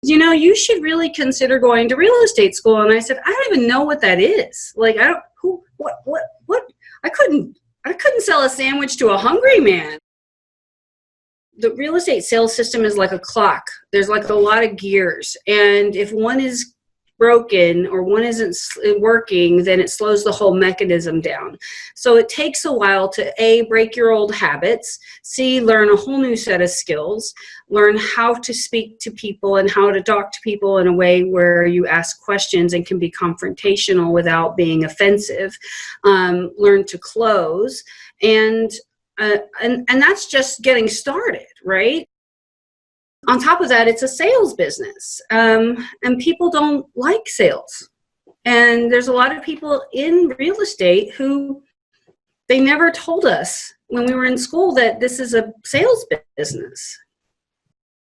You should really consider going to real estate school. And I said, I don't even know what that is. Like, I don't, who, what? I couldn't sell a sandwich to a hungry man. The real estate sales system is like a clock. There's like a lot of gears. And if one is broken or one isn't working, then it slows the whole mechanism down. So it takes a while to A, break your old habits, C, learn a whole new set of skills, learn how to speak to people and how to talk to people in a way where you ask questions and can be confrontational without being offensive, learn to close, and that's just getting started, right? On top of that, it's a sales business, and people don't like sales. And there's a lot of people in real estate who they never told us when we were in school that this is a sales business.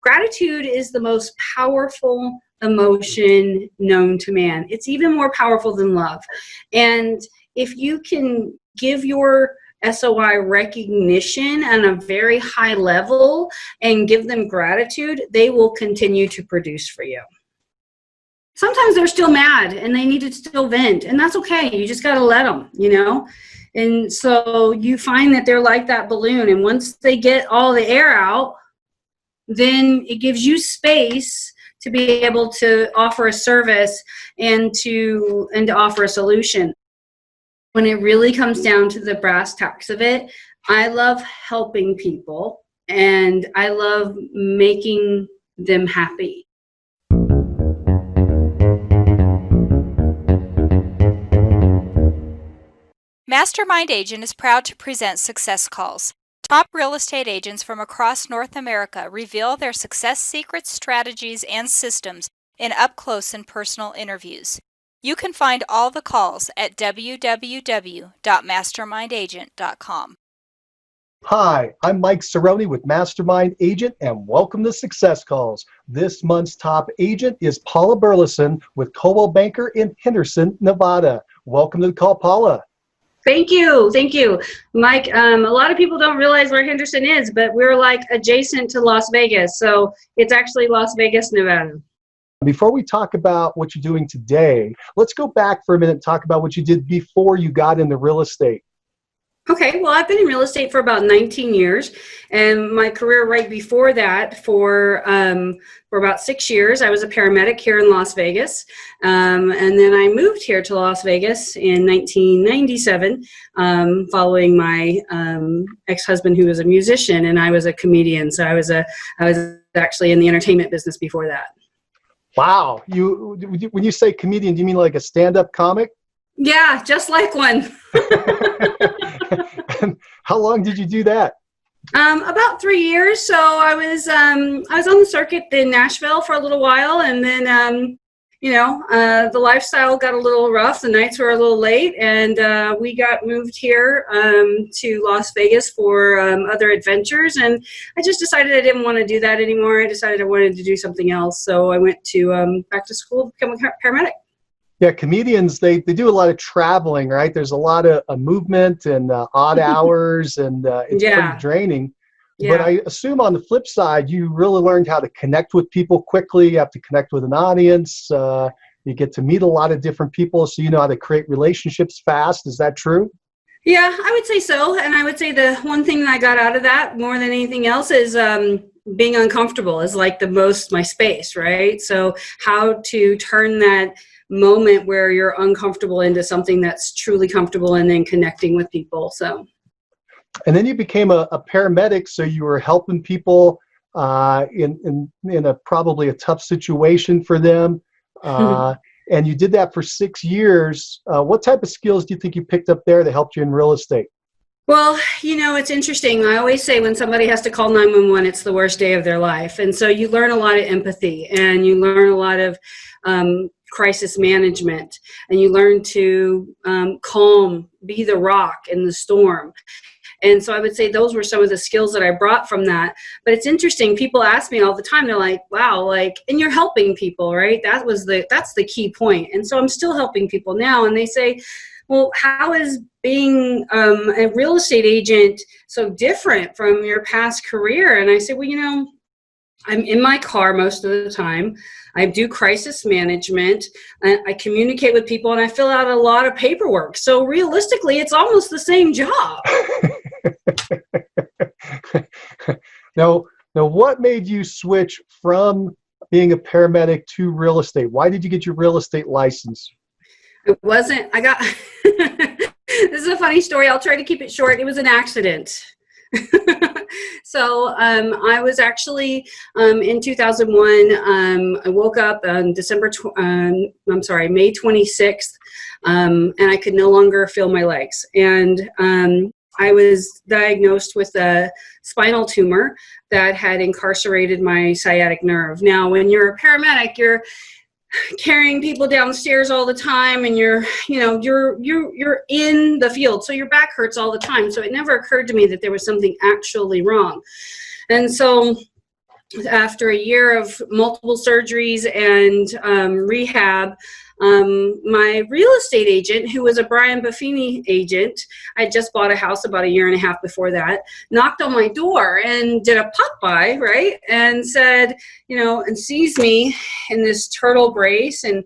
Gratitude is the most powerful emotion known to man. It's even more powerful than love. And if you can give your SOI recognition on a very high level and give them gratitude, they will continue to produce for you. Sometimes they're still mad and they need to still vent, and that's okay. You just got to let them, And so you find that they're like that balloon, and once they get all the air out, then it gives you space to be able to offer a service and to offer a solution. When it really comes down to the brass tacks of it, I love helping people and I love making them happy. Mastermind Agent is proud to present Success Calls. Top real estate agents from across North America reveal their success secrets, strategies, and systems in up-close and personal interviews. You can find all the calls at www.mastermindagent.com. Hi, I'm Mike Cerrone with Mastermind Agent, and welcome to Success Calls. This month's top agent is Paula Burlison with Coldwell Banker in Henderson, Nevada. Welcome to the call, Paula. Thank you. Mike, a lot of people don't realize where Henderson is, but we're like adjacent to Las Vegas. So it's actually Las Vegas, Nevada. Before we talk about what you're doing today, let's go back for a minute and talk about what you did before you got into real estate. Okay, well, I've been in real estate for about 19 years, and my career right before that, for about 6 years, I was a paramedic here in Las Vegas, and then I moved here to Las Vegas in 1997, following my ex-husband, who was a musician, and I was a comedian. So I was actually in the entertainment business before that. Wow. When you say comedian, do you mean like a stand-up comic? Yeah, just like one. How long did you do that? About 3 years. So I was on the circuit in Nashville for a little while, and then the lifestyle got a little rough. The nights were a little late, and we got moved here to Las Vegas for other adventures. And I just decided I didn't want to do that anymore. I decided I wanted to do something else. So I went to back to school to become a paramedic. Yeah, comedians, they do a lot of traveling, right? There's a lot of movement and odd hours, and it's pretty draining. Yeah. But I assume on the flip side, you really learned how to connect with people quickly. You have to connect with an audience. You get to meet a lot of different people, so you know how to create relationships fast. Is that true? Yeah, I would say so. And I would say the one thing that I got out of that more than anything else is being uncomfortable is like my space, right? So how to turn that moment where you're uncomfortable into something that's truly comfortable, and then connecting with people. So, and then you became a paramedic, so you were helping people in a probably a tough situation for them, and you did that for 6 years. What type of skills do you think you picked up there that helped you in real estate? Well, it's interesting. I always say when somebody has to call 911, it's the worst day of their life. And so you learn a lot of empathy, and you learn a lot of crisis management, and you learn to be the rock in the storm. And so I would say those were some of the skills that I brought from that. But it's interesting. People ask me all the time, they're like, wow, and you're helping people, right? That's the key point. And so I'm still helping people now. And they say, well, how is being a real estate agent so different from your past career? And I say, well, I'm in my car most of the time. I do crisis management. I communicate with people, and I fill out a lot of paperwork. So realistically, it's almost the same job. Now, what made you switch from being a paramedic to real estate? Why did you get your real estate license? It wasn't, I got, this is a funny story. I'll try to keep it short. It was an accident. So I was actually in 2001. I woke up on May 26th, and I could no longer feel my legs. And I was diagnosed with a spinal tumor that had incarcerated my sciatic nerve. Now, when you're a paramedic, you're carrying people downstairs all the time, and you're in the field, so your back hurts all the time. So it never occurred to me that there was something actually wrong. And so after a year of multiple surgeries and rehab, my real estate agent, who was a Brian Buffini agent, I just bought a house about a year and a half before that, knocked on my door and did a pop-by, right? And said, and sees me in this turtle brace and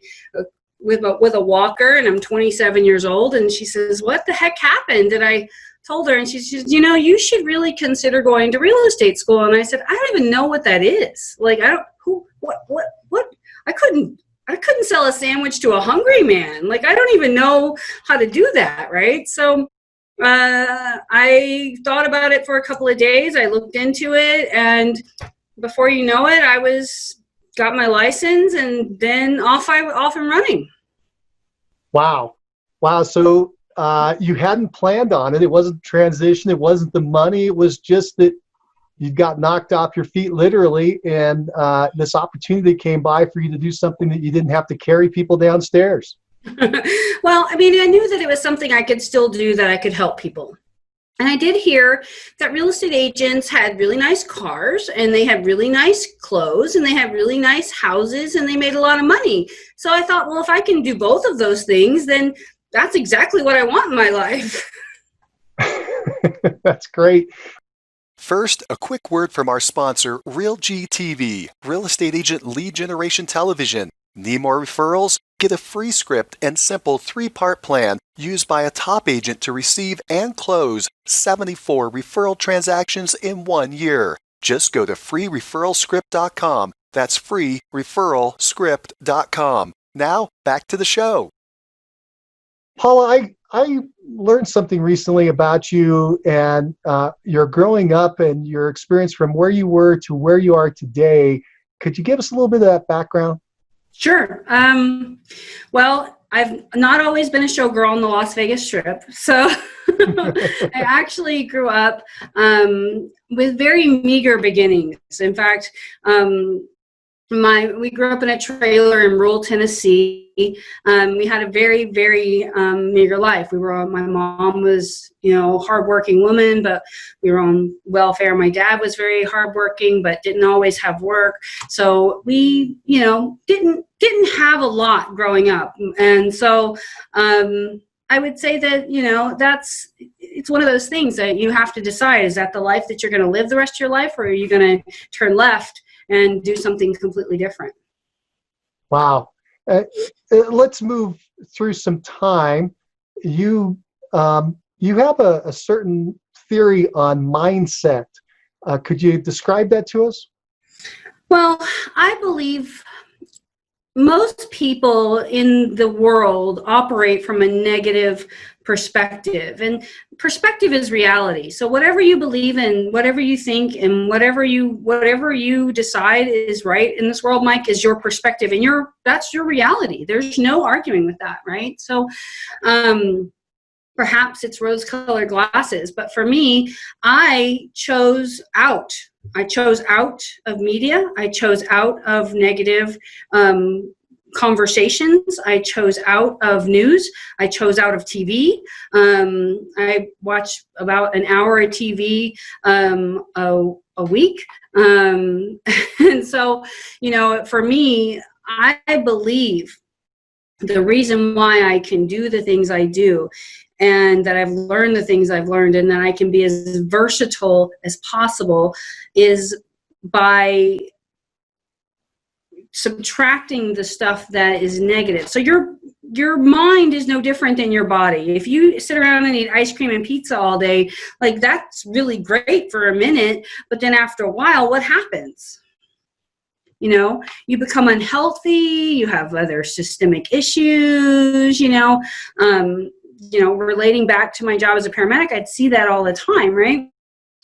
with a walker, and I'm 27 years old. And she says, "What the heck happened?" And I told her, and she said, "You should really consider going to real estate school." And I said, "I don't even know what that is. Like, what? I couldn't sell a sandwich to a hungry man. Like, I don't even know how to do that," right? So I thought about it for a couple of days. I looked into it, and before you know it, got my license, and then off and running. Wow. So you hadn't planned on it. It wasn't transition. It wasn't the money. It was just that you got knocked off your feet, literally, and this opportunity came by for you to do something that you didn't have to carry people downstairs. Well, I knew that it was something I could still do, that I could help people. And I did hear that real estate agents had really nice cars, and they had really nice clothes, and they had really nice houses, and they made a lot of money. So I thought, well, if I can do both of those things, then that's exactly what I want in my life. That's great. First, a quick word from our sponsor, RealGTV, Real Estate Agent Lead Generation Television. Need more referrals? Get a free script and simple 3-part plan used by a top agent to receive and close 74 referral transactions in 1 year. Just go to freereferralscript.com. That's freereferralscript.com. Now, back to the show. Paula, I learned something recently about you and your growing up and your experience from where you were to where you are today. Could you give us a little bit of that background? Sure. Well, I've not always been a showgirl on the Las Vegas Strip. So I actually grew up with very meager beginnings. In fact, we grew up in a trailer in rural Tennessee. We had a very, very meager life. My mom was, hardworking woman, but we were on welfare. My dad was very hardworking, but didn't always have work. So we, didn't have a lot growing up. And so I would say that, it's one of those things that you have to decide, is that the life that you're going to live the rest of your life, or are you going to turn left and do something completely different? Wow. Let's move through some time. You have a certain theory on mindset. Could you describe that to us? Well, I believe most people in the world operate from a negative perspective, and perspective is reality. So whatever you believe in, whatever you think, and whatever you decide is right in this world, Mike, is your perspective, and that's your reality. There's no arguing with that, right? So perhaps it's rose-colored glasses, but for me, I chose out of media. I chose out of negative conversations. I chose out of news. I chose out of TV. I watch about an hour of TV a week. And so, for me, I believe the reason why I can do the things I do, and that I've learned the things I've learned, and that I can be as versatile as possible, is by subtracting the stuff that is negative. So your mind is no different than your body. If you sit around and eat ice cream and pizza all day, like that's really great for a minute, but then after a while, what happens? You know, you become unhealthy, you have other systemic issues, relating back to my job as a paramedic, I'd see that all the time, right?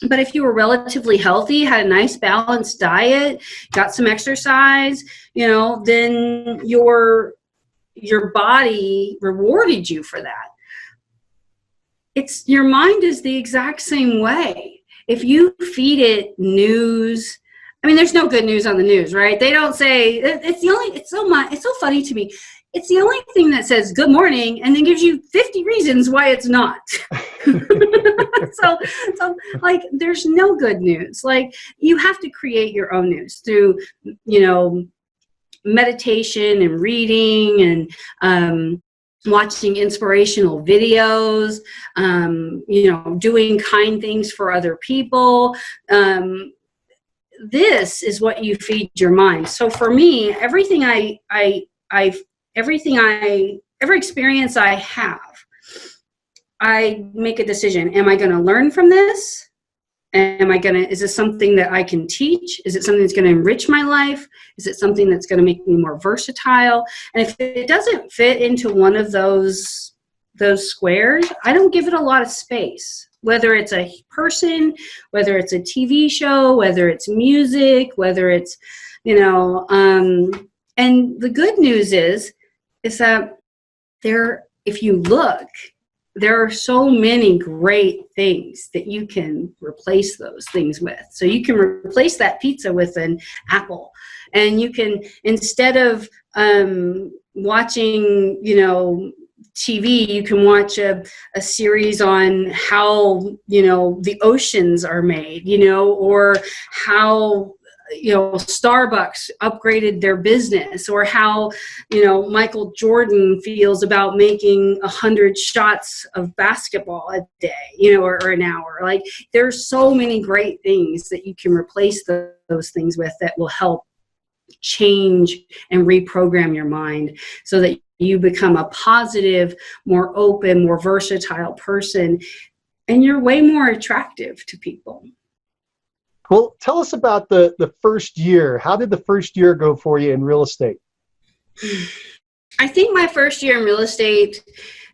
But if you were relatively healthy, had a nice balanced diet, got some exercise, then your body rewarded you for that. Your mind is the exact same way. If you feed it news, I mean, there's no good news on the news, right? They don't say, it's so funny to me. It's the only thing that says good morning and then gives you 50 reasons why it's not. so like there's no good news. Like you have to create your own news through, meditation and reading and watching inspirational videos, doing kind things for other people. This is what you feed your mind. So for me, every experience I have, I make a decision. Am I going to learn from this? Is this something that I can teach? Is it something that's going to enrich my life? Is it something that's going to make me more versatile? And if it doesn't fit into one of those squares, I don't give it a lot of space. Whether it's a person, whether it's a TV show, whether it's music, whether it's, and the good news is that if you look, there are so many great things that you can replace those things with. So you can replace that pizza with an apple, and you can, instead of watching, TV, you can watch a series on how, the oceans are made, or how, Starbucks upgraded their business, or how, Michael Jordan feels about making 100 shots of basketball a day, or an hour. Like there's so many great things that you can replace those things with that will help change and reprogram your mind so that you become a positive, more open, more versatile person, and you're way more attractive to people. Well, tell us about the first year. How did the first year go for you in real estate? I think my first year in real estate,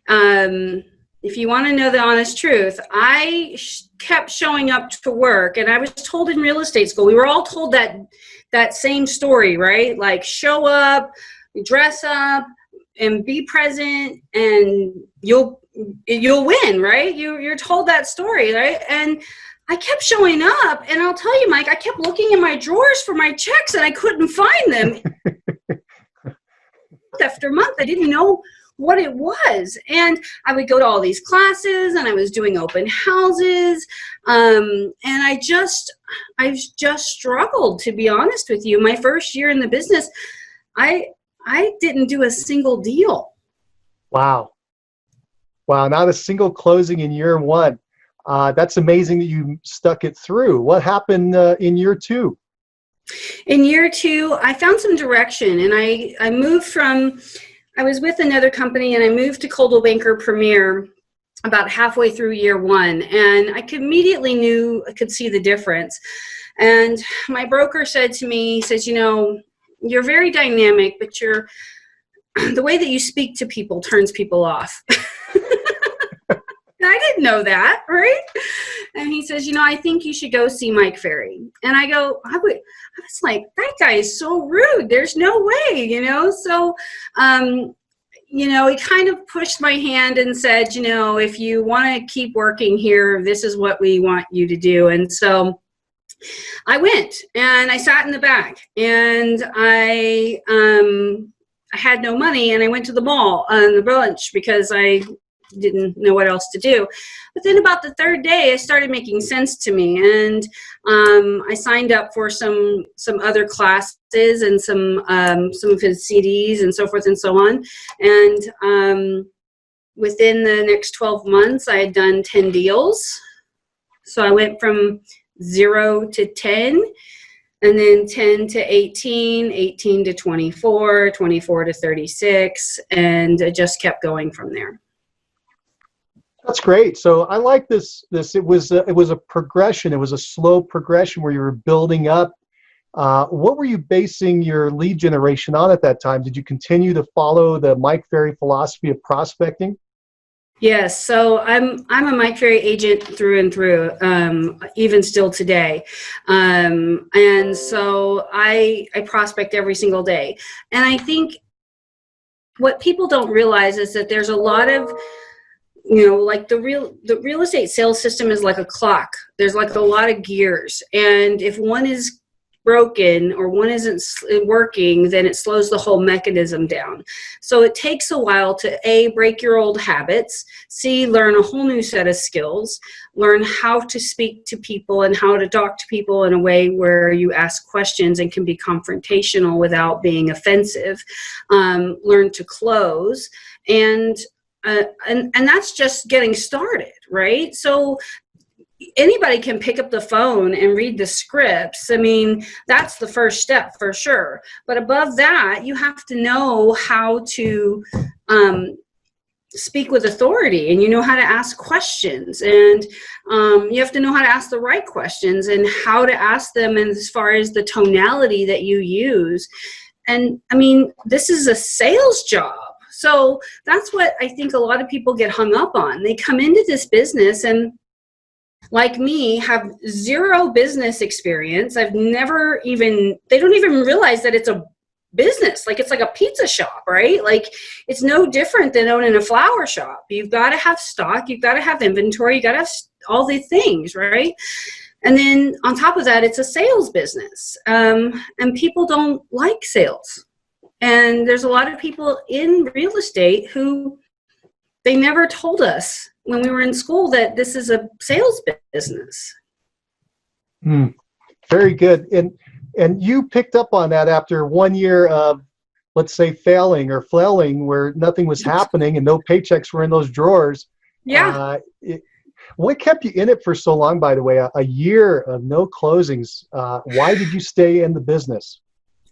if you want to know the honest truth, I kept showing up to work, and I was told in real estate school, we were all told that same story, right? Like show up, dress up, and be present, and you'll win, right? You're told that story, right? And I kept showing up, and I'll tell you, Mike, I kept looking in my drawers for my checks, and I couldn't find them. After month, I didn't know what it was, and I would go to all these classes, and I was doing open houses, and I just struggled, to be honest with you. My first year in the business, I didn't do a single deal. Wow, not a single closing in year one. That's amazing that you stuck it through. What happened in year two? In year two, I found some direction, and I moved from, I was with another company, and I moved to Coldwell Banker Premier about halfway through year one, and I immediately knew I could see the difference. And my broker said to me, he says, you're very dynamic, but the way that you speak to people turns people off. I didn't know that, right? And he says, I think you should go see Mike Ferry. And I was like, that guy is so rude. There's no way, So, he kind of pushed my hand and said, if you want to keep working here, this is what we want you to do. And so I went, and I sat in the back, and I had no money, and I went to the mall on the lunch because I didn't know what else to do. But then about the third day, it started making sense to me, and I signed up for some other classes and some of his CDs and so forth and so on. And within the next 12 months, I had done 10 deals. So I went from 0 to 10 and then 10 to 18, 18 to 24, 24 to 36, and it just kept going from there. That's great. So I like this. It was a progression. It was a slow progression where you were building up. What were you basing your lead generation on at that time? Did you continue to follow the Mike Ferry philosophy of prospecting? Yes. So I'm a Mike Ferry agent through and through, even still today. And so I prospect every single day. And I think what people don't realize is that there's a lot of, like the real estate sales system is like a clock. There's like a lot of gears. And if one is broken or one isn't working, then it slows the whole mechanism down. So it takes a while to A, break your old habits, C, learn a whole new set of skills, learn how to speak to people and how to talk to people in a way where you ask questions and can be confrontational without being offensive, learn to close, and that's just getting started, right? So anybody can pick up the phone and read the scripts. I mean, that's the first step for sure. But above that, you have to know how to speak with authority, and how to ask questions, and you have to know how to ask the right questions and how to ask them, and as far as the tonality that you use. And I mean, this is a sales job. So that's what I think a lot of people get hung up on. They come into this business and, like me, have zero business experience. They don't even realize that it's a business. Like, it's like a pizza shop, right? Like, it's no different than owning a flower shop. You've got to have stock. You've got to have inventory. You got to have all the things, right? And then on top of that, it's a sales business. And people don't like sales. And there's a lot of people in real estate who they never told us when we were in school that this is a sales business. Very good. And you picked up on that after 1 year of, let's say, failing or flailing, where nothing was happening and no paychecks were in those drawers. Yeah. What kept you in it for so long, by the way? A year of no closings. Why did you stay in the business?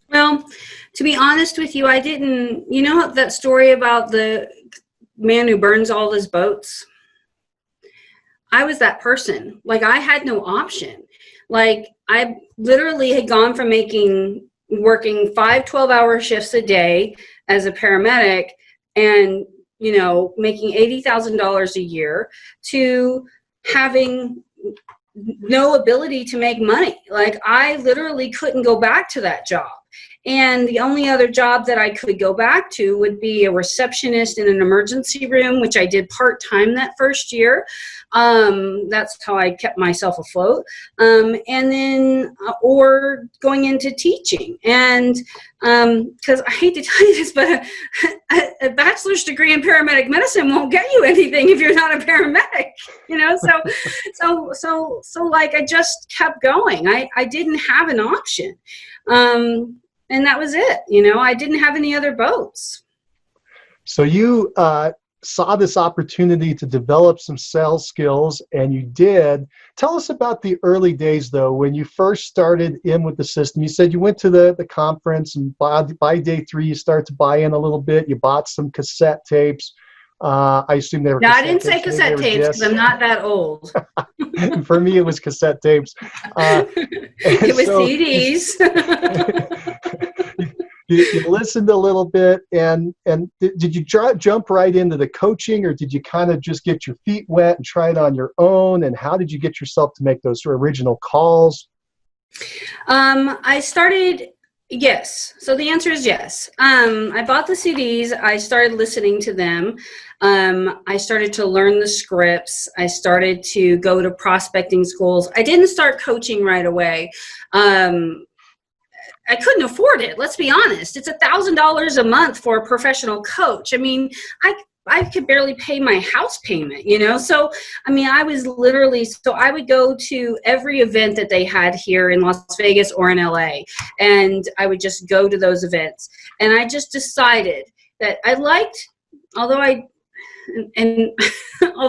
Well, to be honest with you, I didn't, that story about the man who burns all his boats? I was that person. Like, I had no option. Like, I literally had gone from working 5 12-hour shifts a day as a paramedic and, making $80,000 a year to having no ability to make money. Like, I literally couldn't go back to that job. And the only other job that I could go back to would be a receptionist in an emergency room, which I did part-time that first year. That's how I kept myself afloat. And then, or going into teaching. And because I hate to tell you this, but a bachelor's degree in paramedic medicine won't get you anything if you're not a paramedic, So like, I just kept going. I didn't have an option. And that was it. I didn't have any other boats. So you saw this opportunity to develop some sales skills, and you did. Tell us about the early days, though, when you first started in with the system. You said you went to the conference, and by day 3, you start to buy in a little bit. You bought some cassette tapes. I assume they were. No, I didn't say cassette tapes because I'm not that old. For me, it was cassette tapes. It was CDs. You listened a little bit, and did you jump right into the coaching, or did you kind of just get your feet wet and try it on your own? And how did you get yourself to make those original calls? I started. Yes. So the answer is yes. I bought the CDs. I started listening to them. I started to learn the scripts. I started to go to prospecting schools. I didn't start coaching right away. I couldn't afford it. Let's be honest. It's $1,000 a month for a professional coach. I mean, I could barely pay my house payment, So, I mean, I would go to every event that they had here in Las Vegas or in LA, and I would just go to those events. And I just decided that I liked, although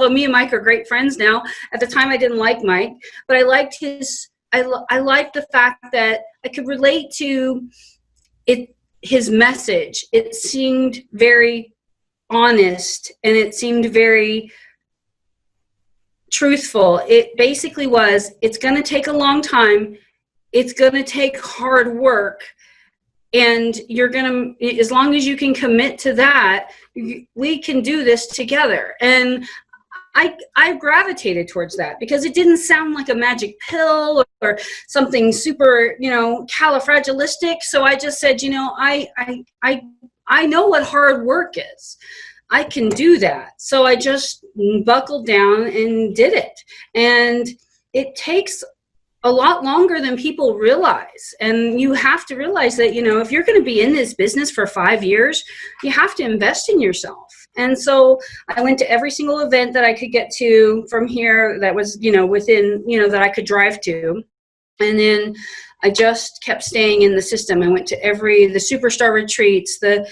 me and Mike are great friends now, at the time I didn't like Mike, but I I liked the fact that I could relate to it, his message. It seemed very honest, and it seemed very truthful. It basically was, it's going to take a long time. It's going to take hard work. And you're going to, as long as you can commit to that, we can do this together. And I gravitated towards that because it didn't sound like a magic pill or something super, califragilistic. So I just said, I know what hard work is. I can do that. So I just buckled down and did it. And it takes a lot longer than people realize. And you have to realize that, if you're going to be in this business for 5 years, you have to invest in yourself. And so I went to every single event that I could get to from here that was, within, that I could drive to. And then I just kept staying in the system. I went to the superstar retreats, the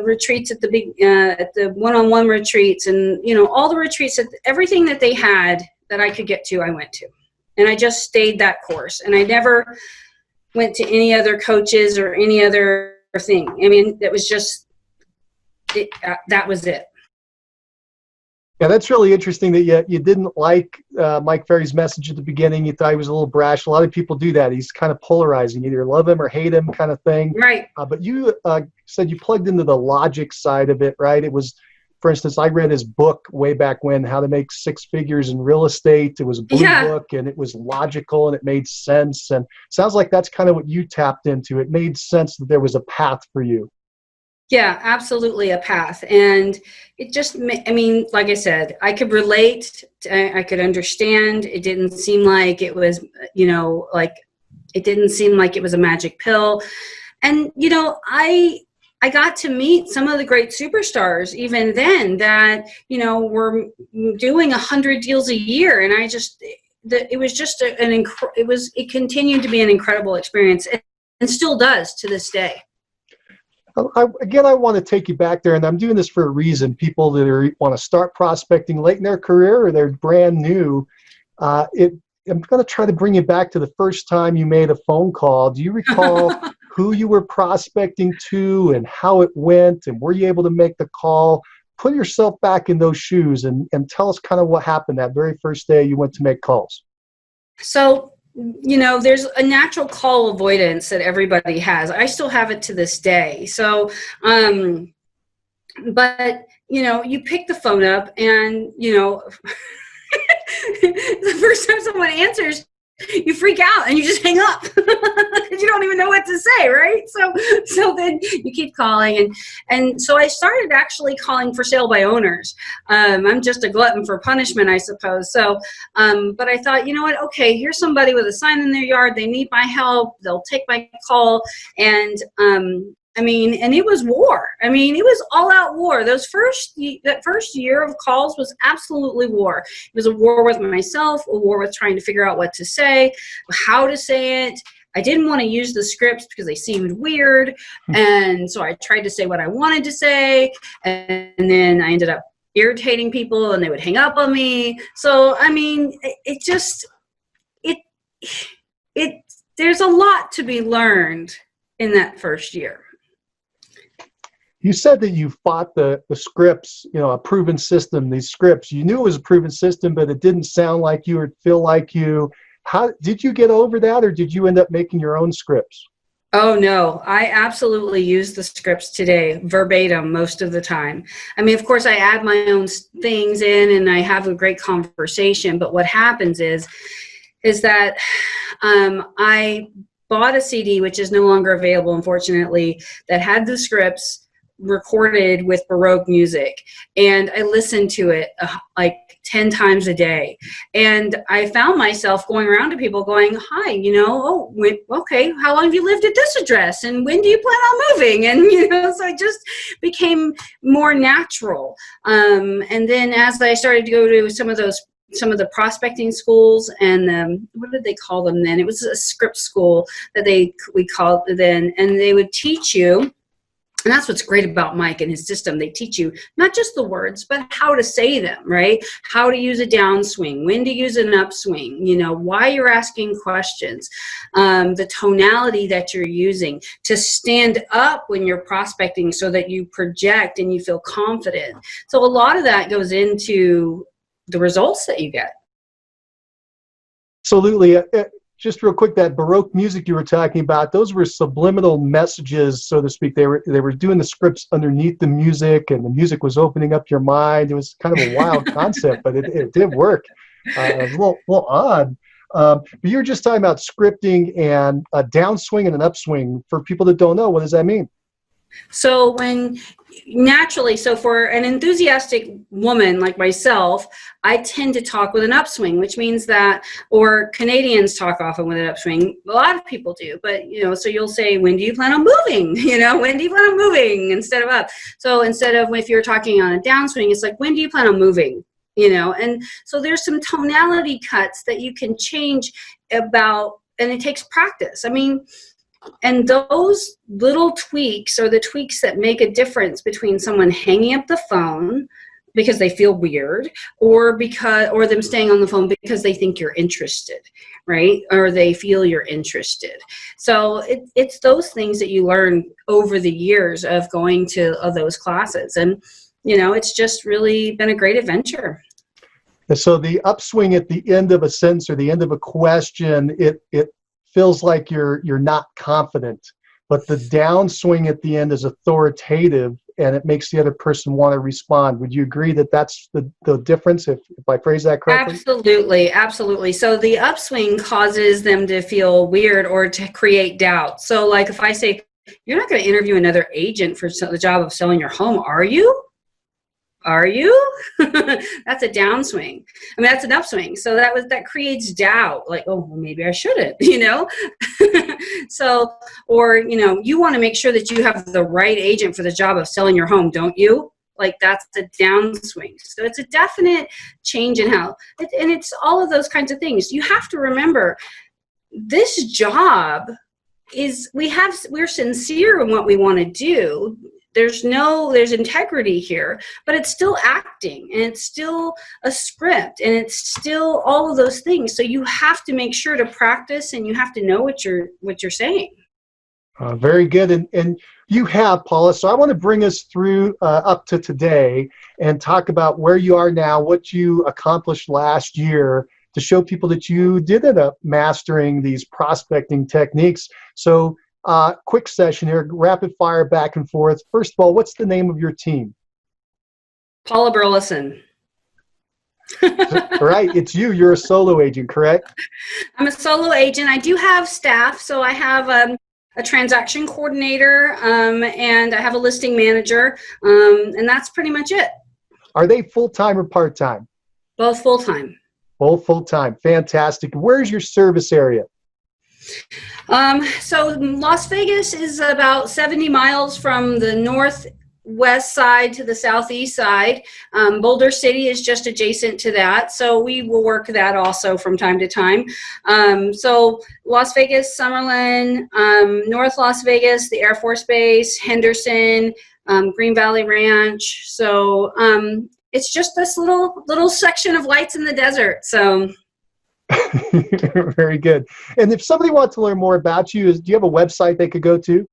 retreats at the big, at the one-on-one retreats, and, all the retreats, everything that they had that I could get to, I went to. And I just stayed that course. And I never went to any other coaches or any other thing. I mean, that was just, that was it. Yeah, that's really interesting that you didn't like Mike Ferry's message at the beginning. You thought he was a little brash. A lot of people do that. He's kind of polarizing, either love him or hate him kind of thing. Right. But you said you plugged into the logic side of it, right? It was, for instance, I read his book way back when, How to Make Six Figures in Real Estate. It was a blue book, and it was logical, and it made sense. And it sounds like that's kind of what you tapped into. It made sense that there was a path for you. Yeah, absolutely a path. And it just, like I said, I could relate, I could understand. It didn't seem like it was, it didn't seem like it was a magic pill. And, I got to meet some of the great superstars even then that, were doing 100 deals a year. And it was just it continued to be an incredible experience, and still does to this day. I want to take you back there, and I'm doing this for a reason. People that want to start prospecting late in their career or they're brand new, I'm going to try to bring you back to the first time you made a phone call. Do you recall who you were prospecting to and how it went, and were you able to make the call? Put yourself back in those shoes and tell us kind of what happened that very first day you went to make calls. So, there's a natural call avoidance that everybody has. I still have it to this day. So, but, you pick the phone up and, the first time someone answers, you freak out and you just hang up because you don't even know what to say, right? So then you keep calling, and so I started actually calling for sale by owners. I'm just a glutton for punishment, I suppose. So, but I thought, you know what? Okay, here's somebody with a sign in their yard. They need my help. They'll take my call, and and it was war. It was all out war. That first year of calls was absolutely war. It was a war with myself, a war with trying to figure out what to say, how to say it. I didn't want to use the scripts because they seemed weird. And so I tried to say what I wanted to say. And then I ended up irritating people and they would hang up on me. So, there's a lot to be learned in that first year. You said that you fought the scripts, a proven system, these scripts. You knew it was a proven system, but it didn't sound like you or feel like you. How did you get over that, or did you end up making your own scripts? Oh, no. I absolutely use the scripts today, verbatim, most of the time. Of course, I add my own things in and I have a great conversation. But what happens is that I bought a CD, which is no longer available, unfortunately, that had the scripts recorded with Baroque music, and I listened to it like 10 times a day, and I found myself going around to people going, hi, okay, how long have you lived at this address, and when do you plan on moving? And so it just became more natural, and then as I started to go to some of the prospecting schools, and what did they call them then? It was a script school that we called it then, and they would teach you And that's what's great about Mike and his system. They teach you not just the words, but how to say them, right? How to use a downswing, when to use an upswing, you know, why you're asking questions, the tonality that you're using, to stand up when you're prospecting so that you project and you feel confident. So a lot of that goes into the results that you get. Absolutely. Just real quick, that Baroque music you were talking about, those were subliminal messages, so to speak. They were doing the scripts underneath the music, and the music was opening up your mind. It was kind of a wild concept, but it did work. It was a little odd. But you were just talking about scripting and a downswing and an upswing. For people that don't know, what does that mean? So so for an enthusiastic woman like myself, I tend to talk with an upswing, which means that, or Canadians talk often with an upswing. A lot of people do, but, you know, so you'll say, when do you plan on moving? You know, when do you plan on moving, instead of up? So instead of, if you're talking on a downswing, it's like, when do you plan on moving? You know, and so there's some tonality cuts that you can change about, and it takes practice. I mean, and those little tweaks are the tweaks that make a difference between someone hanging up the phone because they feel weird, or them staying on the phone because they think you're interested, right? Or they feel you're interested. So it's those things that you learn over the years of going to those classes. And, you know, it's just really been a great adventure. And so the upswing at the end of a sentence or the end of a question, it feels like you're not confident, but the downswing at the end is authoritative, and it makes the other person want to respond. Would you agree that that's the difference, if I phrase that correctly? Absolutely. So the upswing causes them to feel weird or to create doubt. So like if I say, you're not going to interview another agent for the job of selling your home, are you? Are you? That's a downswing. I mean, that's an upswing. So that creates doubt. Like, oh, well, maybe I shouldn't, you know? So, or, you know, you want to make sure that you have the right agent for the job of selling your home, don't you? Like, that's a downswing. So it's a definite change in how, and it's all of those kinds of things. You have to remember, this job is, we're sincere in what we want to do. There's integrity here, but it's still acting, and it's still a script, and it's still all of those things. So you have to make sure to practice, and you have to know what you're saying. Very good. And you have, Paula, so I want to bring us through up to today and talk about where you are now, what you accomplished last year, to show people that you did end up mastering these prospecting techniques. So quick session here, rapid fire back and forth. First of all, what's the name of your team? Paula Burlison. Right, it's you. You're a solo agent, correct? I'm a solo agent. I do have staff, so I have a transaction coordinator, and I have a listing manager, and that's pretty much it. Are they full-time or part-time? Both full-time. Both full-time. Fantastic. Where's your service area? So Las Vegas is about 70 miles from the northwest side to the southeast side. Boulder City is just adjacent to that, so we will work that also from time to time. So Las Vegas, Summerlin, North Las Vegas, the Air Force Base, Henderson, Green Valley Ranch. So it's just this little section of lights in the desert. So. Very good. And if somebody wants to learn more about you, do you have a website they could go to?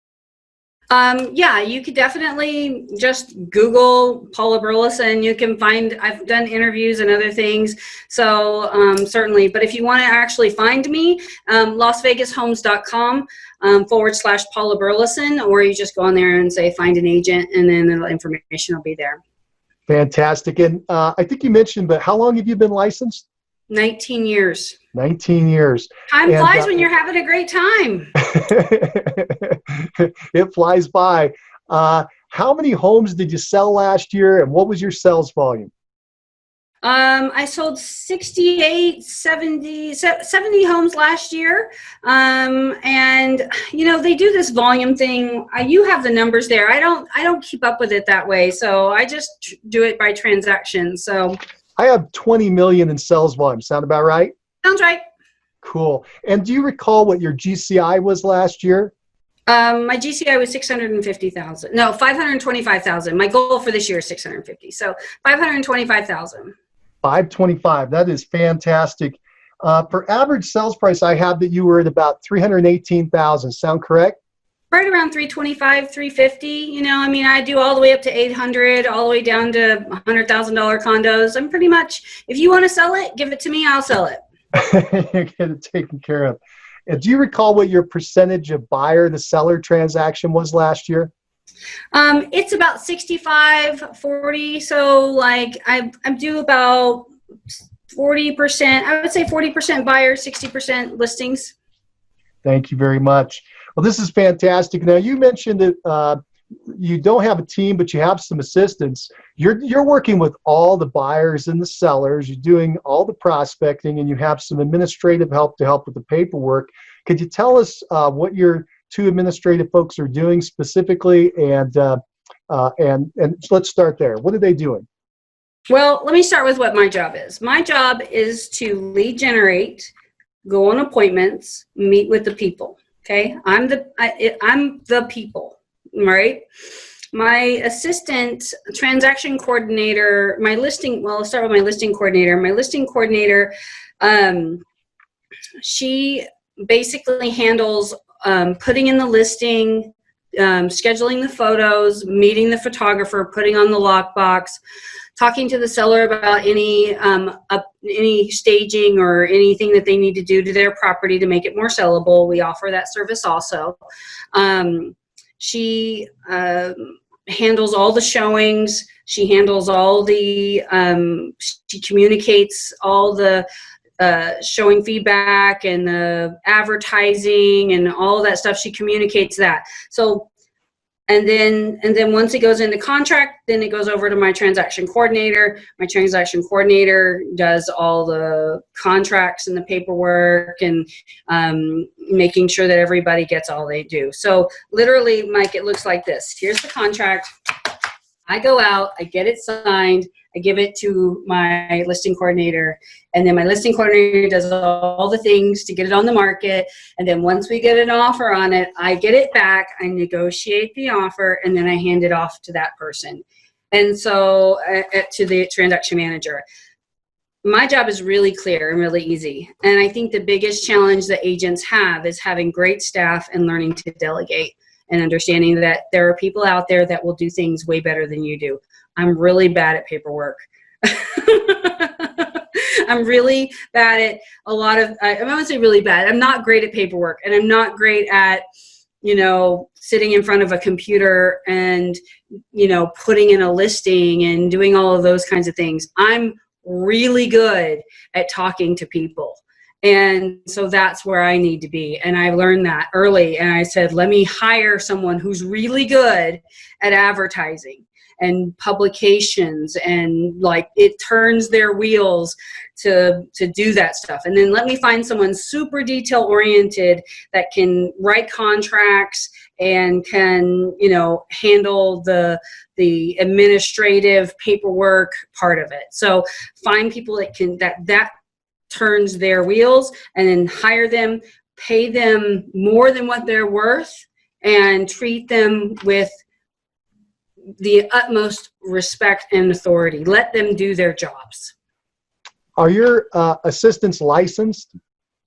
Yeah, you could definitely just Google Paula Burlison. You can find, I've done interviews and other things. So certainly, but if you want to actually find me, LasVegasHomes.com /Paula Burlison, or you just go on there and say, find an agent, and then the information will be there. Fantastic. And I think you mentioned, but how long have you been licensed? 19 years. 19 years. Time flies when you're having a great time. It flies by. How many homes did you sell last year, and what was your sales volume? I sold 70 homes last year. And you know, they do this volume thing. You have the numbers there. I don't keep up with it that way. So I just do it by transaction. So I have 20 million in sales volume. Sound about right? Sounds right. Cool. And do you recall what your GCI was last year? My GCI was 650,000. No, 525,000. My goal for this year is 650. So 525,000. 525. That is fantastic. For average sales price, I have that you were at about 318,000. Sound correct? Right around 325, 350. You know, I mean, I do all the way up to 800, all the way down to $100,000 condos. I'm pretty much, if you want to sell it, give it to me, I'll sell it. You're getting it taken care of. Do you recall what your percentage of buyer to seller transaction was last year? It's about 65, 40. So like I do about 40%. I would say 40% buyers, 60% listings. Thank you very much. Well, this is fantastic. Now, you mentioned that you don't have a team, but you have some assistants. You're working with all the buyers and the sellers. You're doing all the prospecting, and you have some administrative help to help with the paperwork. Could you tell us what your two administrative folks are doing specifically, and let's start there. What are they doing? Well, let me start with what my job is. My job is to lead generate, go on appointments, meet with the people. Okay, I'm the people, right? My assistant, transaction coordinator, I'll start with my listing coordinator. My listing coordinator, she basically handles putting in the listing, scheduling the photos, meeting the photographer, putting on the lockbox, talking to the seller about any staging or anything that they need to do to their property to make it more sellable. We offer that service also. She handles all the showings. She handles all the, she communicates all the showing feedback and the advertising and all that stuff. She communicates that. So, and then once it goes into contract, then it goes over to my transaction coordinator. My transaction coordinator does all the contracts and the paperwork and making sure that everybody gets all they do. So literally, Mike, it looks like this. Here's the contract. I go out, I get it signed, I give it to my listing coordinator, and then my listing coordinator does all the things to get it on the market. And then once we get an offer on it, I get it back, I negotiate the offer, and then I hand it off to that person. And so to the transaction manager. My job is really clear and really easy. And I think the biggest challenge that agents have is having great staff and learning to delegate, and understanding that there are people out there that will do things way better than you do. I'm really bad at paperwork. I'm really bad at a lot of, I won't say really bad, I'm not great at paperwork, and I'm not great at, sitting in front of a computer and, putting in a listing and doing all of those kinds of things. I'm really good at talking to people. And so that's where I need to be. And I learned that early. And I said, let me hire someone who's really good at advertising and publications, and like it turns their wheels to do that stuff. And then let me find someone super detail oriented that can write contracts and can, handle the administrative paperwork part of it. So find people that turns their wheels, and then hire them, pay them more than what they're worth, and treat them with the utmost respect and authority. Let them do their jobs. Are your assistants licensed?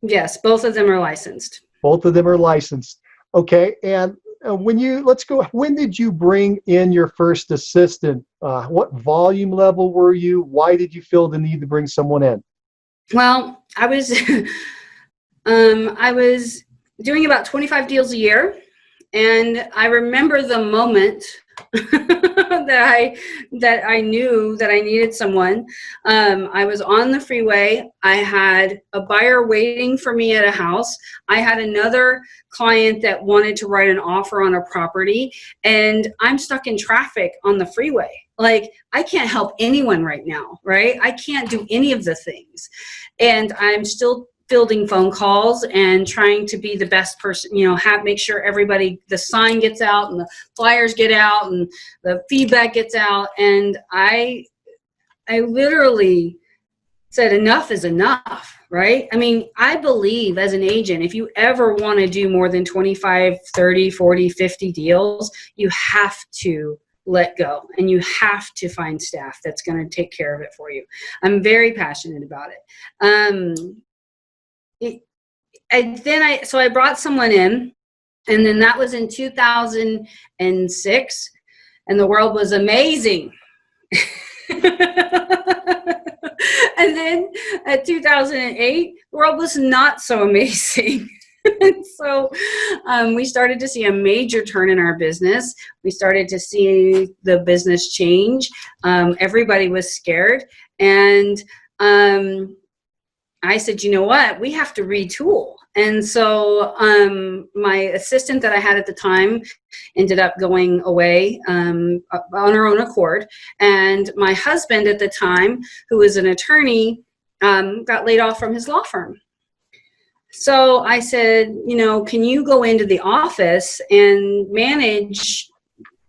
Yes, both of them are licensed. Both of them are licensed. Okay, and when did you bring in your first assistant? What volume level were you? Why did you feel the need to bring someone in? Well, I was I was doing about 25 deals a year, and I remember the moment that I knew that I needed someone. I was on the freeway. I had a buyer waiting for me at a house. I had another client that wanted to write an offer on a property, and I'm stuck in traffic on the freeway. Like, I can't help anyone right now, right? I can't do any of the things. And I'm still fielding phone calls and trying to be the best person, make sure everybody, the sign gets out and the flyers get out and the feedback gets out. And I literally said enough is enough, right? I mean, I believe as an agent, if you ever want to do more than 25, 30, 40, 50 deals, you have to let go and you have to find staff that's going to take care of it for you. I'm very passionate about it. So I brought someone in, and then that was in 2006, and the world was amazing. And then at 2008, the world was not so amazing. And so we started to see a major turn in our business. We started to see the business change. Everybody was scared. And I said, you know what? We have to retool. And so my assistant that I had at the time ended up going away on her own accord. And my husband at the time, who was an attorney, got laid off from his law firm. So I said, you know, can you go into the office and manage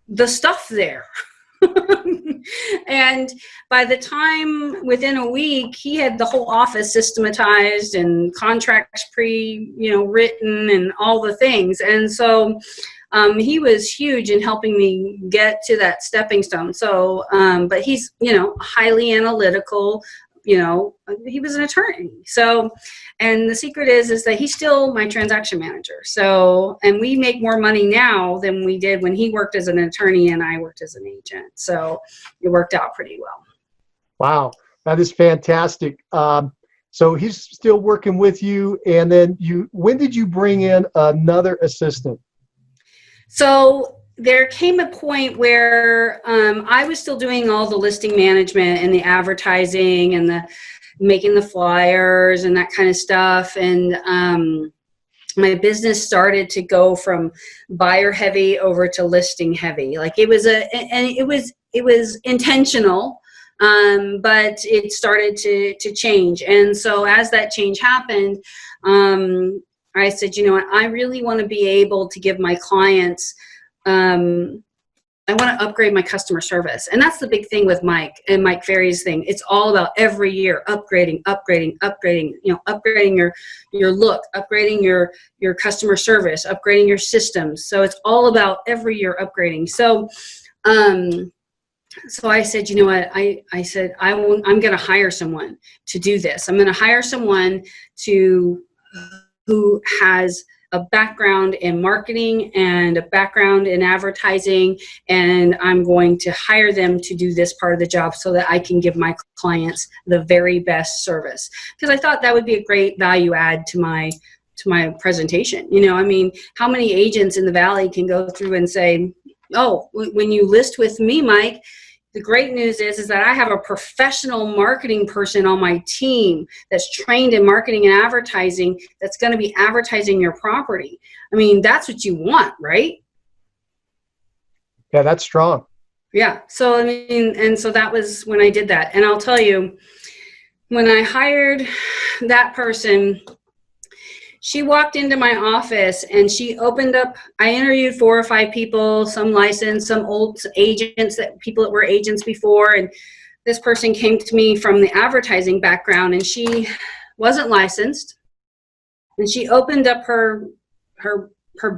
the stuff there? And by the time, within a week, he had the whole office systematized and contracts written and all the things. And so he was huge in helping me get to that stepping stone. So, but he's, highly analytical. He was an attorney. So, and the secret is that he's still my transaction manager. So, and we make more money now than we did when he worked as an attorney and I worked as an agent. So it worked out pretty well. Wow. That is fantastic. So he's still working with you. And then when did you bring in another assistant? So there came a point where I was still doing all the listing management and the advertising and the making the flyers and that kind of stuff. And my business started to go from buyer heavy over to listing heavy. Like it was intentional, but it started to change. And so as that change happened, I said, you know what, I really want to be able to give my clients I want to upgrade my customer service. And that's the big thing with Mike and Mike Ferry's thing. It's all about every year upgrading, upgrading your look, upgrading your customer service, upgrading your systems. So it's all about every year upgrading. So, so I said, you know what, I said, I'm going to hire someone to do this. I'm going to hire someone who has a background in marketing and a background in advertising, and I'm going to hire them to do this part of the job so that I can give my clients the very best service. Because I thought that would be a great value add to my presentation. I mean, how many agents in the Valley can go through and say, oh, when you list with me, Mike, the great news is that I have a professional marketing person on my team that's trained in marketing and advertising that's going to be advertising your property. I mean, that's what you want, right? Yeah, that's strong. Yeah. So, I mean, and so that was when I did that. And I'll tell you, when I hired that person, she walked into my office and she opened up, I interviewed 4 or 5 people, some licensed, some old agents, people that were agents before. And this person came to me from the advertising background and she wasn't licensed. And she opened up her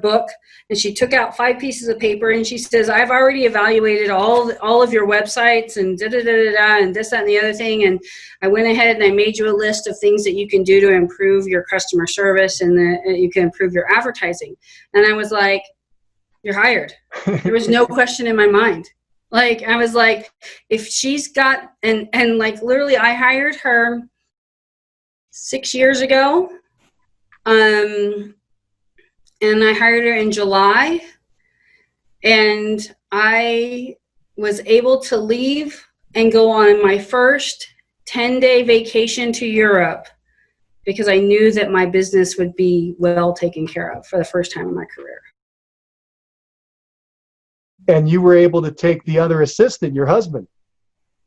book and she took out 5 pieces of paper and she says, I've already evaluated all of your websites and and this, that, and the other thing. And I went ahead and I made you a list of things that you can do to improve your customer service and you can improve your advertising. And I was like, you're hired. There was no question in my mind. Like, I was like, if she's got, and like literally I hired her 6 years ago. And I hired her in July, and I was able to leave and go on my first 10-day vacation to Europe because I knew that my business would be well taken care of for the first time in my career. And you were able to take the other assistant, your husband.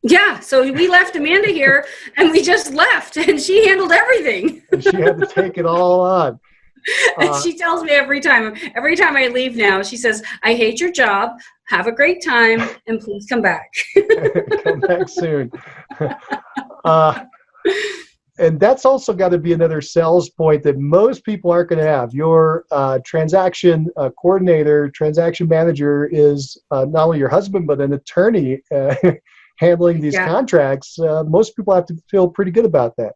Yeah, so we left Amanda here, and we just left, and she handled everything. And she had to take it all on. And she tells me every time I leave now, she says, I hate your job. Have a great time and please come back. Come back soon. And that's also got to be another sales point that most people aren't going to have. Your transaction coordinator, transaction manager is not only your husband, but an attorney handling these contracts. Most people have to feel pretty good about that.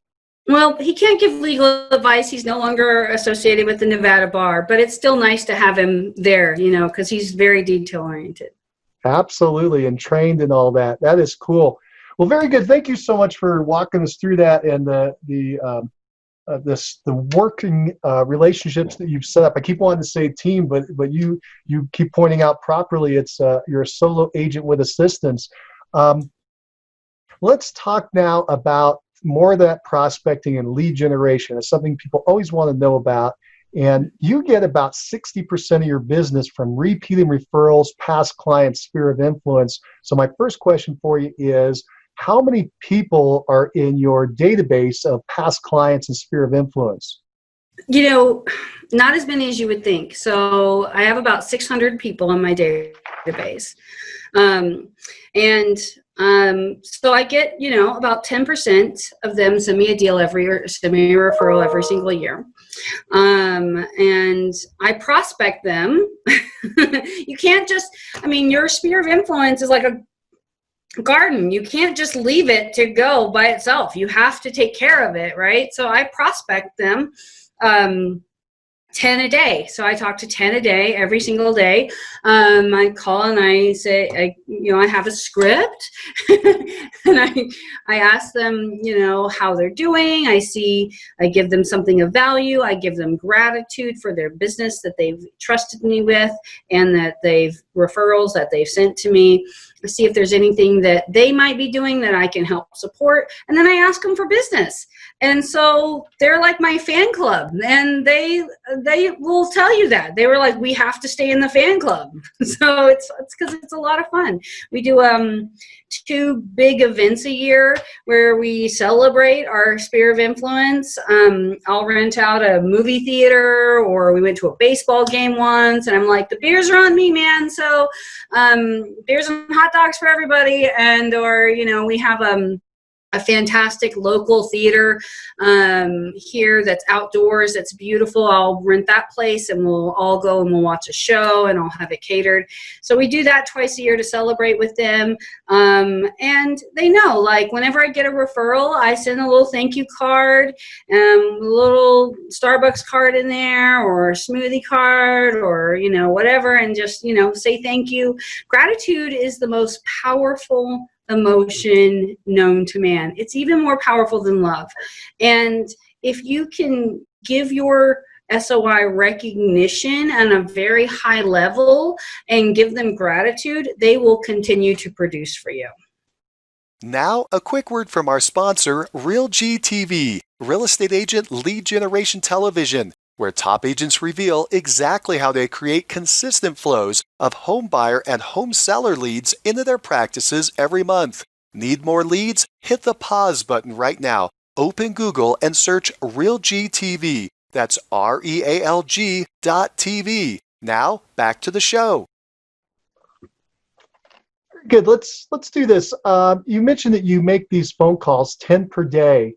Well, he can't give legal advice. He's no longer associated with the Nevada bar, but it's still nice to have him there, because he's very detail-oriented. Absolutely, and trained and all that. That is cool. Well, very good. Thank you so much for walking us through that and the working relationships that you've set up. I keep wanting to say team, but you keep pointing out properly. It's you're a solo agent with assistance. Let's talk now about more of that prospecting and lead generation. It's something people always want to know about. And you get about 60% of your business from repeating referrals, past clients, sphere of influence. So my first question for you is, how many people are in your database of past clients and sphere of influence? Not as many as you would think. So I have about 600 people in my database. So I get, about 10% of them send me a deal send me a referral every single year. And I prospect them. You can't just, your sphere of influence is like a garden. You can't just leave it to go by itself. You have to take care of it, right? So I prospect them 10 a day. So I talk to 10 a day every single day. I call and I say, I have a script and I ask them, how they're doing. I give them something of value. I give them gratitude for their business that they've trusted me with and that referrals that they've sent to me. I see if there's anything that they might be doing that I can help support. And then I ask them for business. And so they're like my fan club, and they will tell you that. They were like, we have to stay in the fan club. So it's because it's a lot of fun. We do 2 big events a year where we celebrate our sphere of influence. I'll rent out a movie theater, or we went to a baseball game once, and I'm like, the beers are on me, man. So beers and hot dogs for everybody. We have a fantastic local theater here that's outdoors, that's beautiful. I'll rent that place and we'll all go and we'll watch a show and I'll have it catered. So we do that twice a year to celebrate with them. And they know, like, whenever I get a referral, I send a little thank you card, a little Starbucks card in there, or a smoothie card, or, whatever, and just, say thank you. Gratitude is the most powerful emotion known to man. It's even more powerful than love. And if you can give your SOI recognition on a very high level and give them gratitude, they will continue to produce for you. Now, a quick word from our sponsor, RealG TV, Real Estate Agent Lead Generation Television, where top agents reveal exactly how they create consistent flows of home buyer and home seller leads into their practices every month. Need more leads? Hit the pause button right now. Open Google and search RealG TV. That's REALG.TV. Now, back to the show. Good. Let's do this. You mentioned that you make these phone calls 10 per day.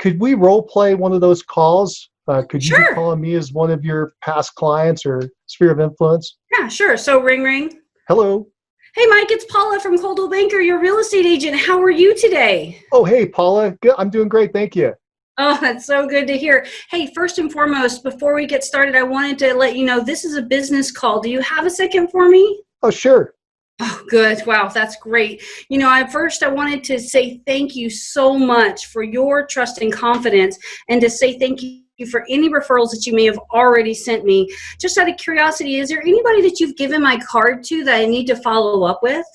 Could we role play one of those calls? Could you be calling me as one of your past clients or sphere of influence? Yeah, sure. So ring, ring. Hello. Hey, Mike, it's Paula from Coldwell Banker, your real estate agent. How are you today? Oh, hey, Paula. Good. I'm doing great. Thank you. Oh, that's so good to hear. Hey, first and foremost, before we get started, I wanted to let you know this is a business call. Do you have a second for me? Oh, sure. Oh, good. Wow, that's great. I wanted to say thank you so much for your trust and confidence, and to say thank you for any referrals that you may have already sent me. Just out of curiosity, is there anybody that you've given my card to that I need to follow up with?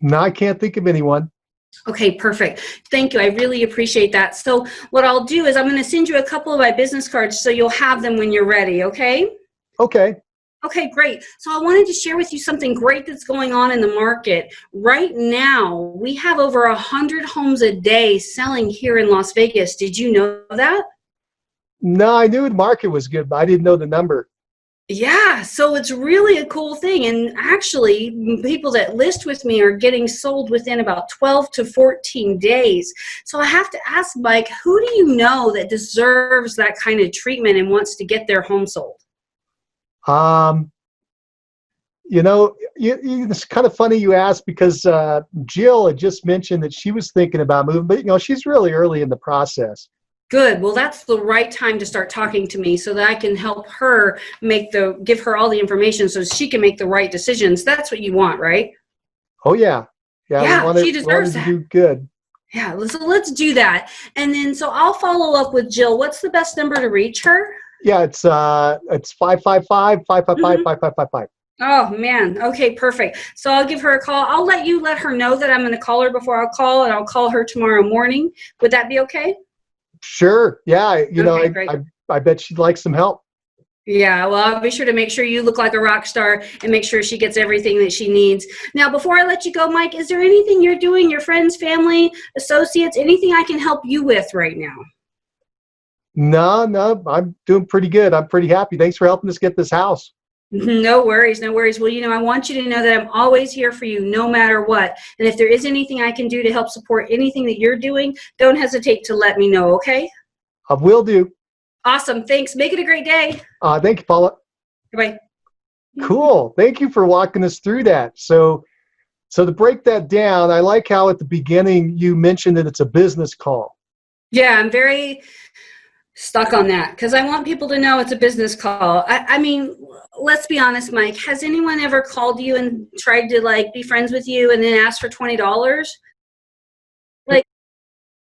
No, I can't think of anyone. Okay, perfect. Thank you. I really appreciate that. So what I'll do is I'm going to send you a couple of my business cards so you'll have them when you're ready, okay? Okay. Okay, great. So I wanted to share with you something great that's going on in the market. Right now, we have over 100 homes a day selling here in Las Vegas. Did you know that? No, I knew the market was good, but I didn't know the number. Yeah, so it's really a cool thing. And actually, people that list with me are getting sold within about 12 to 14 days. So I have to ask, Mike, who do you know that deserves that kind of treatment and wants to get their home sold? It's kind of funny you asked because Jill had just mentioned that she was thinking about moving, but she's really early in the process. Good. Well, that's the right time to start talking to me so that I can help her give her all the information so she can make the right decisions. That's what you want, right? Oh, yeah. Yeah, she deserves that. Do good. Yeah, so let's do that. And then, so I'll follow up with Jill. What's the best number to reach her? Yeah, it's 555-555-5555. Oh, man. Okay, perfect. So I'll give her a call. I'll let her know that I'm going to call her before I'll call, and I'll call her tomorrow morning. Would that be okay? Sure. Yeah. Okay, I bet she'd like some help. Yeah. Well, I'll be sure to make sure you look like a rock star and make sure she gets everything that she needs. Now, before I let you go, Mike, is there anything you're doing, your friends, family, associates, anything I can help you with right now? No, I'm doing pretty good. I'm pretty happy. Thanks for helping us get this house. No worries. Well, I want you to know that I'm always here for you no matter what. And if there is anything I can do to help support anything that you're doing, don't hesitate to let me know, okay? I will do. Awesome. Thanks. Make it a great day. Thank you, Paula. Bye. Cool. Thank you for walking us through that. So to break that down, I like how at the beginning you mentioned that it's a business call. Yeah, I'm very stuck on that because I want people to know it's a business call. I mean, let's be honest, Mike. Has anyone ever called you and tried to be friends with you and then asked for $20?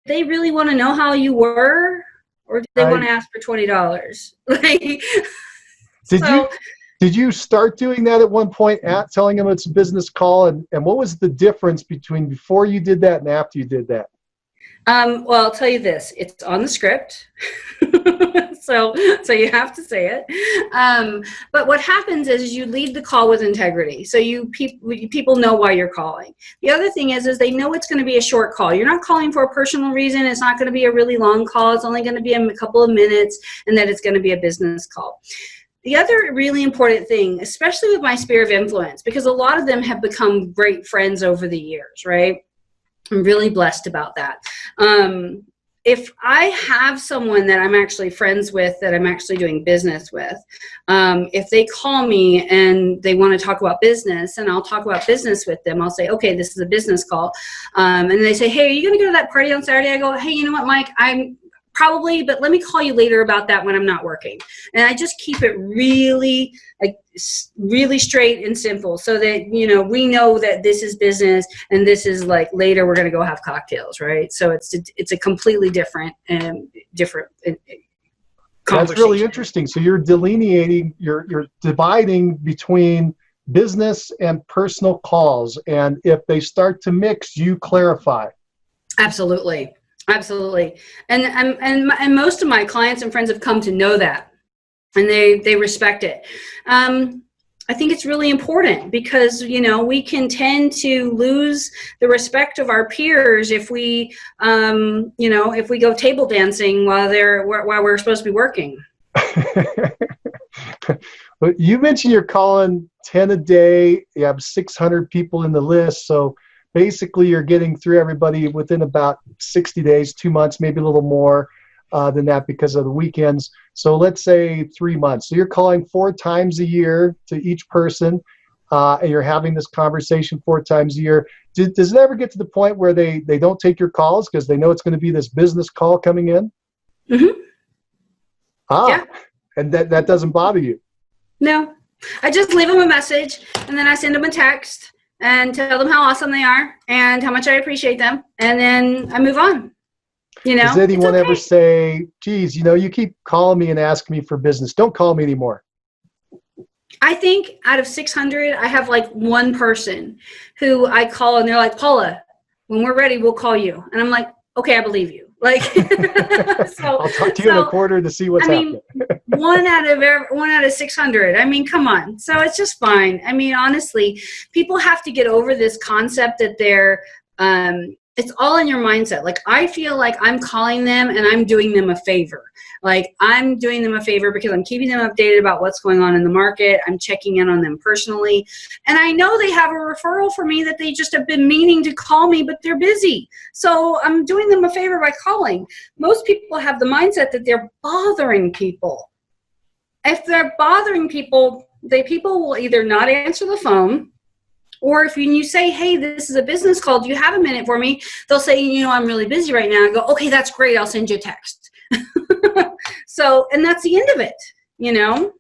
They really want to know how you were, or do they want to ask for $20? Did you start doing that at one point, telling them it's a business call, and what was the difference between before you did that and after you did that? Well, I'll tell you this. It's on the script. So you have to say it. But what happens is you lead the call with integrity. So people know why you're calling. The other thing is they know it's going to be a short call. You're not calling for a personal reason. It's not going to be a really long call. It's only going to be a couple of minutes, and that it's going to be a business call. The other really important thing, especially with my sphere of influence, because a lot of them have become great friends over the years, right? I'm really blessed about that. If I have someone that I'm actually friends with, that I'm actually doing business with, if they call me and they want to talk about business, and I'll talk about business with them, I'll say, okay, this is a business call. And they say, hey, are you going to go to that party on Saturday? I go, hey, you know what, Mike, I'm probably, but let me call you later about that when I'm not working. And I just keep it really, really straight and simple so that, we know that this is business and this is later we're going to go have cocktails, right? So it's a completely different conversation. That's really interesting. So you're delineating, you're dividing between business and personal calls. And if they start to mix, you clarify. Absolutely. And most of my clients and friends have come to know that, and they respect it. I think it's really important because, we can tend to lose the respect of our peers if we, if we go table dancing while we're supposed to be working. You mentioned you're calling 10 a day. You have 600 people in the list. So basically, you're getting through everybody within about 60 days, 2 months, maybe a little more than that because of the weekends. So let's say 3 months. So you're calling 4 times a year to each person, and you're having this conversation 4 times a year. Does it ever get to the point where they don't take your calls because they know it's going to be this business call coming in? Mm-hmm. Yeah. And that doesn't bother you? No. I just leave them a message, and then I send them a text and tell them how awesome they are and how much I appreciate them. And then I move on. Does anyone ever say, geez, you keep calling me and asking me for business. Don't call me anymore. I think out of 600, I have one person who I call and they're like, Paula, when we're ready, we'll call you. And I'm like, okay, I believe you. So I'll talk to you in a quarter to see what's happening. one out of 600. Come on. So it's just fine. Honestly, people have to get over this concept that it's all in your mindset. Like, I feel like I'm calling them and I'm doing them a favor. Like, I'm doing them a favor because I'm keeping them updated about what's going on in the market. I'm checking in on them personally. And I know they have a referral for me that they just have been meaning to call me, but they're busy. So I'm doing them a favor by calling. Most people have the mindset that they're bothering people. If they're bothering people, people will either not answer the phone, or if you say, hey, this is a business call, do you have a minute for me? They'll say, you know, I'm really busy right now. I go, okay, that's great. I'll send you a text. So, and that's the end of it, you know?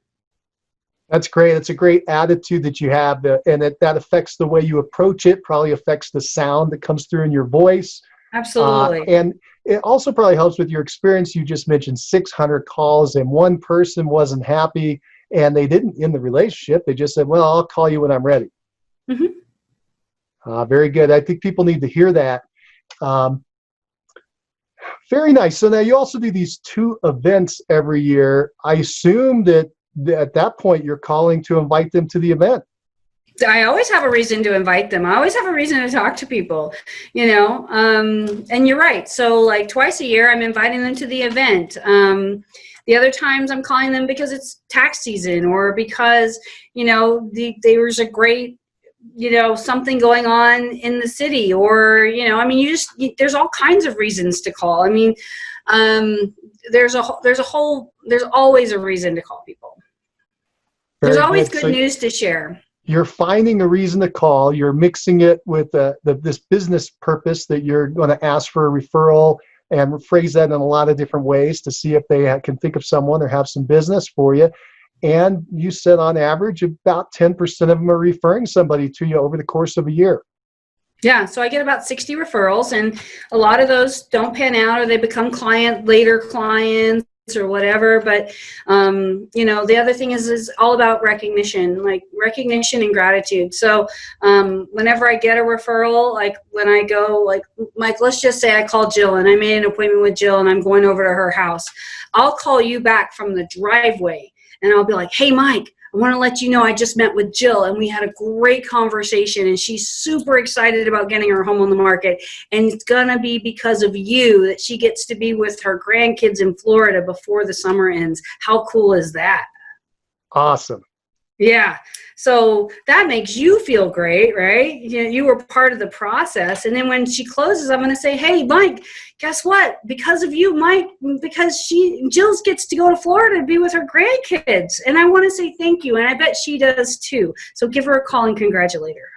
That's great. It's a great attitude that you have, and that affects the way you approach it, probably affects the sound that comes through in your voice. Absolutely. And it also probably helps with your experience. You just mentioned 600 calls and one person wasn't happy and they didn't end the relationship. They just said, well, I'll call you when I'm ready. Mm-hmm. Very good. I think people need to hear that. Very nice. So now you also do these 2 events every year. I assume that at that point you're calling to invite them to the event. I always have a reason to invite them. I always have a reason to talk to people, you know, and you're right. So like twice a year, I'm inviting them to the event. The other times I'm calling them because it's tax season, or because, you know, there's a great, you know, something going on in the city, or, you know, I mean, there's all kinds of reasons to call. I mean, there's always a reason to call people. There's always good news to share. You're finding a reason to call. You're mixing it with this business purpose that you're going to ask for a referral, and phrase that in a lot of different ways to see if they can think of someone or have some business for you. And you said on average about 10% of them are referring somebody to you over the course of a year. Yeah, so I get about 60 referrals, and a lot of those don't pan out, or they become later clients or whatever. But, you know, the other thing is all about recognition, like recognition and gratitude. So whenever I get a referral, like when I go, like, Mike, let's just say I called Jill and I made an appointment with Jill and I'm going over to her house. I'll call you back from the driveway and I'll be like, hey, Mike, I want to let you know I just met with Jill and we had a great conversation and she's super excited about getting her home on the market. And it's going to be because of you that she gets to be with her grandkids in Florida before the summer ends. How cool is that? Awesome. Yeah. So that makes you feel great, right? You were part of the process. And then when she closes, I'm going to say, hey, Mike, guess what? Because of you, Mike, because Jill gets to go to Florida to be with her grandkids. And I want to say thank you. And I bet she does too. So give her a call and congratulate her.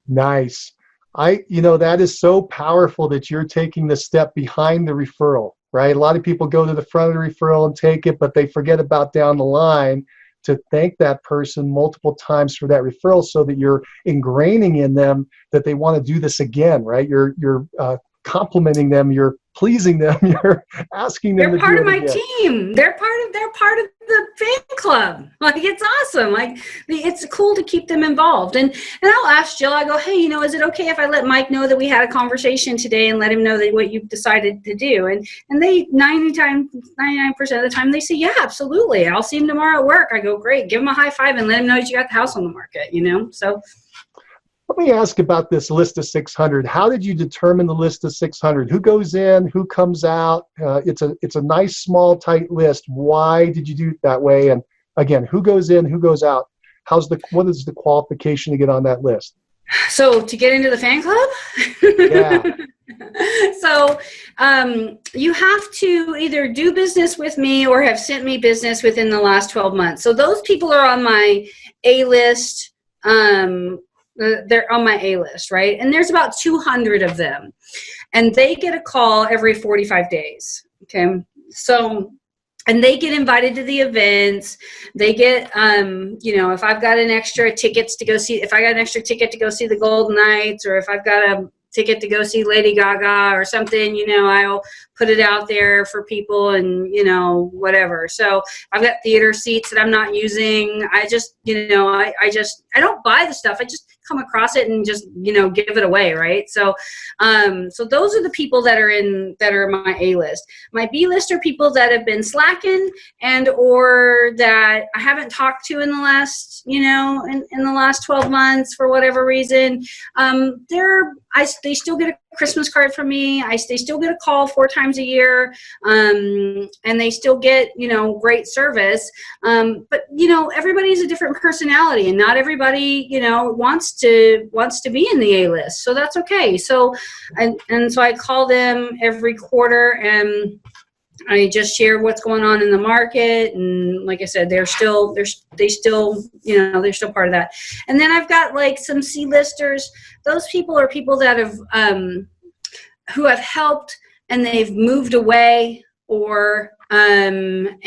Nice. That is so powerful that you're taking the step behind the referral, right? A lot of people go to the front of the referral and take it, but they forget about down the line to thank that person multiple times for that referral, so that you're ingraining in them that they want to do this again, right? You're complimenting them, you're pleasing them, you're asking them to do it again. They're part of my team. They're part of the fan club. Like, it's awesome. Like, it's cool to keep them involved. And I'll ask Jill, I go, hey, is it okay if I let Mike know that we had a conversation today and let him know that what you've decided to do? And they 99% of the time they say, yeah, absolutely. I'll see him tomorrow at work. I go, great. Give him a high five and let him know that you got the house on the market, So let me ask about this list of 600. How did you determine the list of 600? Who goes in? Who comes out? It's a nice, small, tight list. Why did you do it that way? And again, who goes in? Who goes out? What is the qualification to get on that list? So to get into the fan club? Yeah. So you have to either do business with me or have sent me business within the last 12 months. So those people are on my A list. They're on my A list, right? And there's about 200 of them. And they get a call every 45 days, okay? So, and they get invited to the events. They get, if I've got an extra ticket to go see the Golden Knights, or if I've got a ticket to go see Lady Gaga or something, I'll put it out there for people and, you know, whatever. So I've got theater seats that I'm not using. I just, you know, I don't buy the stuff. I just come across it and just, you know, give it away. Right. So, so those are the people that are my A list. My B list are people that have been slacking and, or that I haven't talked to in the last, you know, in the last 12 months for whatever reason. They still get a Christmas card from me. They still get a call 4 times a year. And they still get, you know, great service. But, you know, everybody's a different personality and not everybody, you know, wants to be in the A list. So that's okay. So, and so I call them every quarter and I just share what's going on in the market. And like I said, they still, you know, they're still part of that. And then I've got like some C-listers. Those people are people that have, who have helped and they've moved away or, and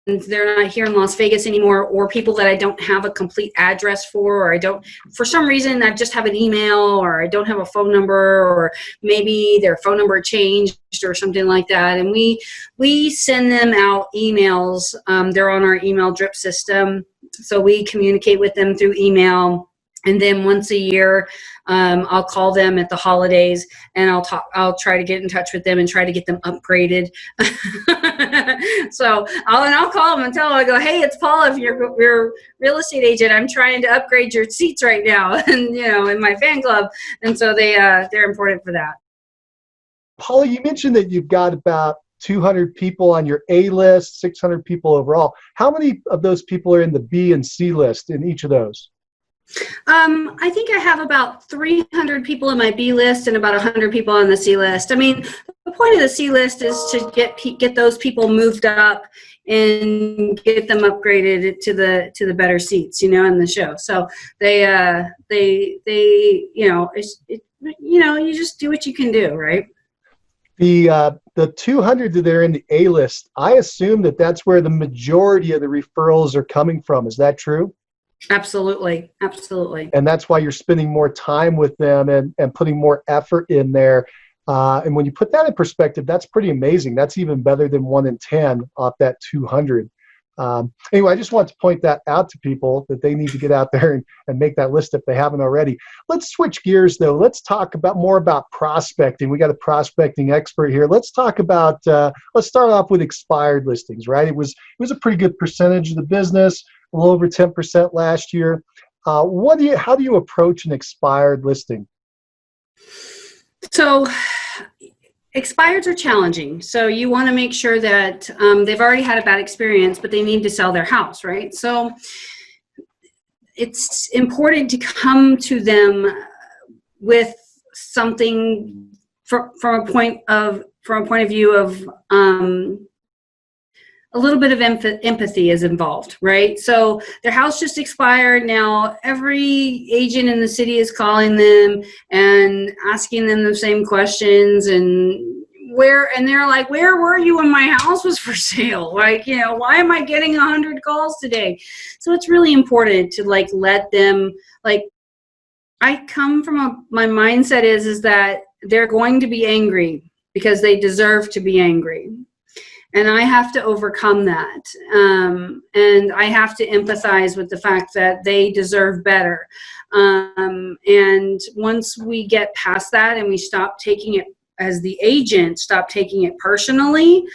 they're not here in Las Vegas anymore, or people that I don't have a complete address for, or I don't, for some reason, I just have an email, or I don't have a phone number, or maybe their phone number changed or something like that. And we send them out emails. They're on our email drip system. So we communicate with them through email. And then once a year, I'll call them at the holidays and I'll try to get in touch with them and try to get them upgraded. So I'll call them and tell them, I go, hey, it's Paula, if you're real estate agent, I'm trying to upgrade your seats right now. And, you know, in my fan club. And so they're important for that. Paula, you mentioned that you've got about 200 people on your A list, 600 people overall. How many of those people are in the B and C list in each of those? I think I have about 300 people in my B list and about 100 people on the C list. I mean, the point of the C list is to get those people moved up and get them upgraded to the better seats, you know, in the show. So they you know, you know, you just do what you can do, right? The 200 that are in the A list, I assume that's where the majority of the referrals are coming from. Is that true? Absolutely. Absolutely. And that's why you're spending more time with them and putting more effort in there. And when you put that in perspective, that's pretty amazing. That's even better than 1 in 10 off that 200. Anyway, I just want to point that out to people that they need to get out there and make that list if they haven't already. Let's switch gears, though. Let's talk more about prospecting. We got a prospecting expert here. Let's talk about, let's start off with expired listings, right? It was a pretty good percentage of the business, a little over 10% last year. How do you approach an expired listing? So expireds are challenging. So you want to make sure that they've already had a bad experience, but they need to sell their house, right? So it's important to come to them with something from a point of view of a little bit of empathy is involved, right? So their house just expired. Now every agent in the city is calling them and asking them the same questions and they're like, where were you when my house was for sale? Like, you know, why am I getting 100 calls today? So it's really important to like let them, like, I come from my mindset is that they're going to be angry because they deserve to be angry. And I have to overcome that. And I have to empathize with the fact that they deserve better. And once we get past that and we stop taking it as the agent, stop taking it personally,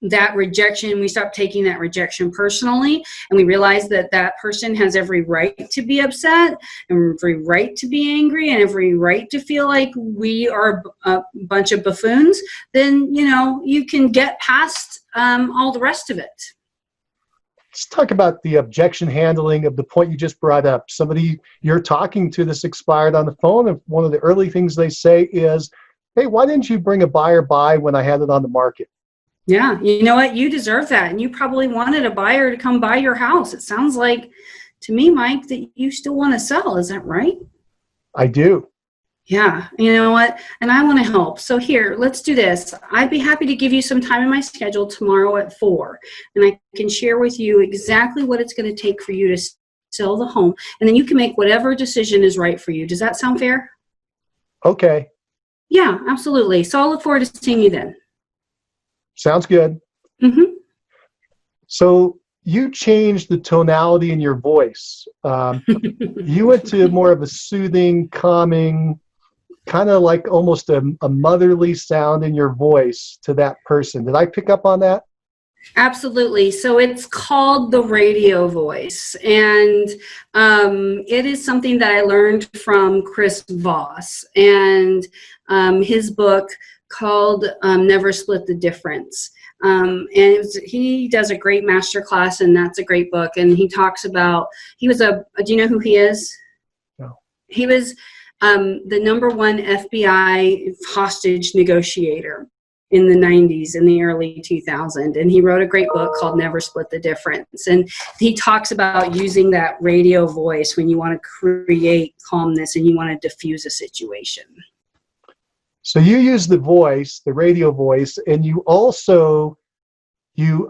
that rejection, we stop taking that rejection personally, and we realize that that person has every right to be upset and every right to be angry and every right to feel like we are a bunch of buffoons, then, you know, you can get past all the rest of it. Let's talk about the objection handling of the point you just brought up. Somebody you're talking to this expired on the phone, and one of the early things they say is, hey, why didn't you bring a buyer by when I had it on the market? Yeah, you know what? You deserve that. And you probably wanted a buyer to come buy your house. It sounds like to me, Mike, that you still want to sell. Is that right? I do. Yeah, you know what? And I want to help. So here, let's do this. I'd be happy to give you some time in my schedule tomorrow at 4. And I can share with you exactly what it's going to take for you to sell the home. And then you can make whatever decision is right for you. Does that sound fair? Okay. Yeah, absolutely. So I'll look forward to seeing you then. Sounds good. Mm-hmm. So you changed the tonality in your voice. You went to more of a soothing, calming, kind of like almost a motherly sound in your voice to that person. Did I pick up on that? Absolutely. So it's called the radio voice, and it is something that I learned from Chris Voss and his book called Never Split the Difference. And he does a great master class, and that's a great book. And he talks about, do you know who he is? No. He was the #1 FBI hostage negotiator in the 90s and the early 2000s. And he wrote a great book called Never Split the Difference. And he talks about using that radio voice when you want to create calmness and you want to diffuse a situation. So you use the voice, the radio voice, and you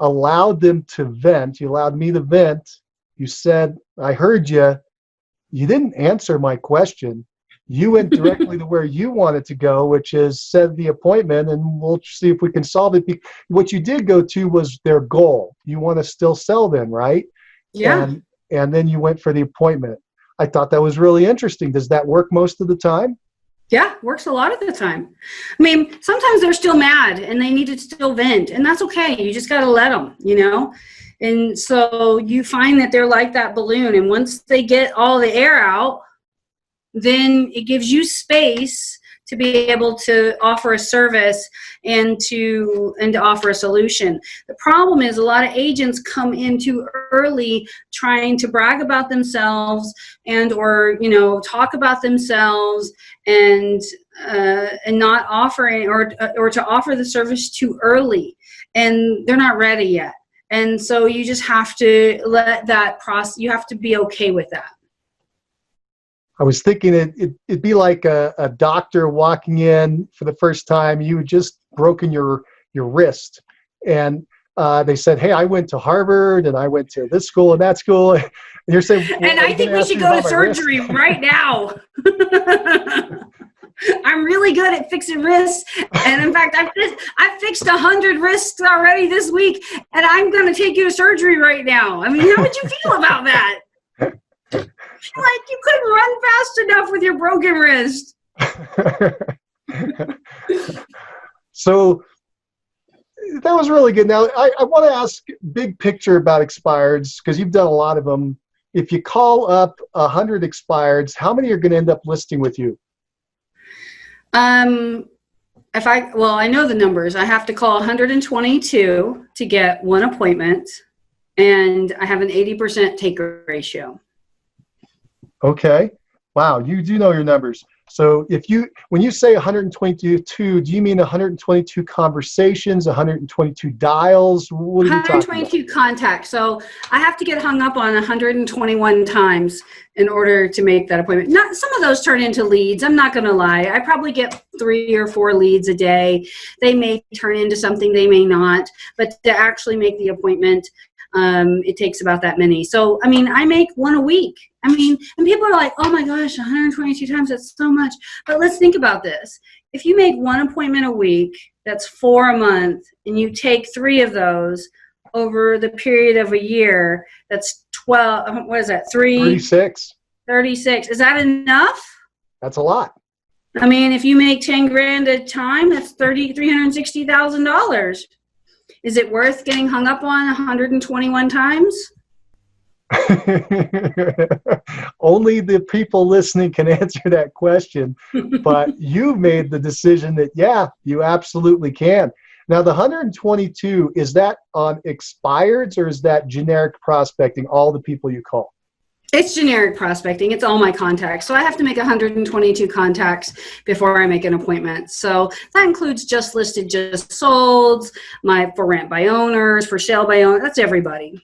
allowed them to vent. You allowed me to vent. You said, I heard you. You didn't answer my question. You went directly to where you wanted to go, which is set the appointment, and we'll see if we can solve it. What you did go to was their goal. You want to still sell them, right? Yeah. And then you went for the appointment. I thought that was really interesting. Does that work most of the time? Yeah, works a lot of the time. I mean, sometimes they're still mad and they need to still vent, and that's okay. You just got to let them, And so you find that they're like that balloon, and once they get all the air out, then it gives you space to be able to offer a service and to offer a solution. The problem is a lot of agents come in too early trying to brag about themselves or talk about themselves and not offering or to offer the service too early, and they're not ready yet. And so you just have to let that process, you have to be okay with that. I was thinking it'd be like a doctor walking in for the first time. You had just broken your wrist, and they said, "Hey, I went to Harvard, and I went to this school and that school." And you're saying, well, and I think we should go to surgery right now. I'm really good at fixing wrists, and in fact, I fixed 100 wrists already this week, and I'm going to take you to surgery right now. I mean, how would you feel about that? Like you couldn't run fast enough with your broken wrist. So that was really good. Now, I want to ask big picture about expireds, because you've done a lot of them. If you call up 100 expireds, how many are going to end up listing with you? I know the numbers. I have to call 122 to get one appointment, and I have an 80% take ratio. Okay. Wow, you do know your numbers. So when you say 122, do you mean 122 conversations, 122 dials? What are you talking about? 122 contacts. So I have to get hung up on 121 times in order to make that appointment. Some of those turn into leads. I'm not going to lie. I probably get 3 or 4 leads a day. They may turn into something, they may not. But to actually make the appointment, it takes about that many. So, I mean, I make one a week. I mean, and people are like, oh my gosh, 122 times, that's so much. But let's think about this. If you make one appointment a week, that's 4 a month, and you take 3 of those over the period of a year, that's 12, what is that, 36. 36. Is that enough? That's a lot. I mean, if you make 10 grand a time, that's $360,000. Is it worth getting hung up on 121 times? Only the people listening can answer that question, but you've made the decision that, yeah, you absolutely can. Now, the 122, is that on expireds or is that generic prospecting, all the people you call? It's generic prospecting. It's all my contacts. So I have to make 122 contacts before I make an appointment. So that includes just listed, just solds, for rent by owners, for sale by owners. That's everybody.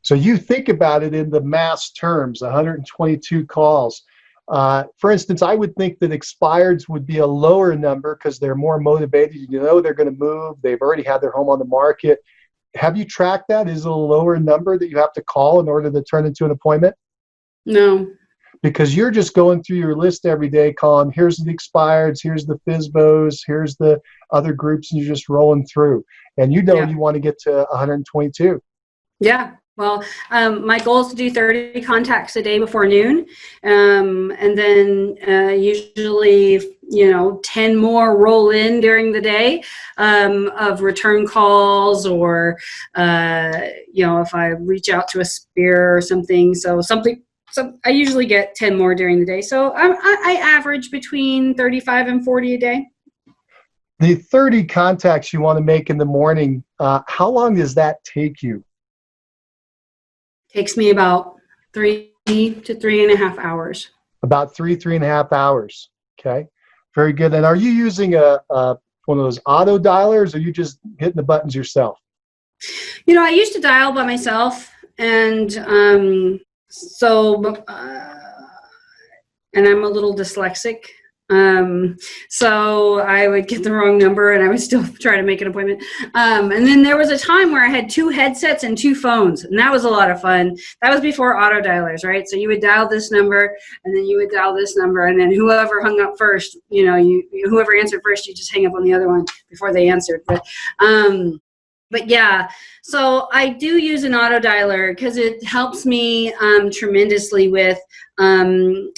So you think about it in the mass terms, 122 calls. For instance, I would think that expireds would be a lower number because they're more motivated. You know they're going to move. They've already had their home on the market. Have you tracked that? Is it a lower number that you have to call in order to turn into an appointment? No. because you're just going through your list every day, calling, here's the expireds, here's the FSBOs, here's the other groups, and you're just rolling through. And you know you want to get to 122. Yeah. Well, my goal is to do 30 contacts a day before noon. And then usually, 10 more roll in during the day of return calls, or, if I reach out to a spear or something. So I usually get 10 more during the day. So I average between 35 and 40 a day. The 30 contacts you want to make in the morning, how long does that take you? Takes me about 3 to 3.5 hours. About 3.5 hours. Okay, very good. And are you using one of those auto dialers, or are you just hitting the buttons yourself? I used to dial by myself, and and I'm a little dyslexic. So I would get the wrong number and I would still try to make an appointment. And then there was a time where I had 2 headsets and 2 phones, and that was a lot of fun. That was before auto dialers, right? So you would dial this number, and then you would dial this number, and then whoever hung up first, whoever answered first, you just hang up on the other one before they answered. But yeah, so I do use an auto dialer because it helps me tremendously with having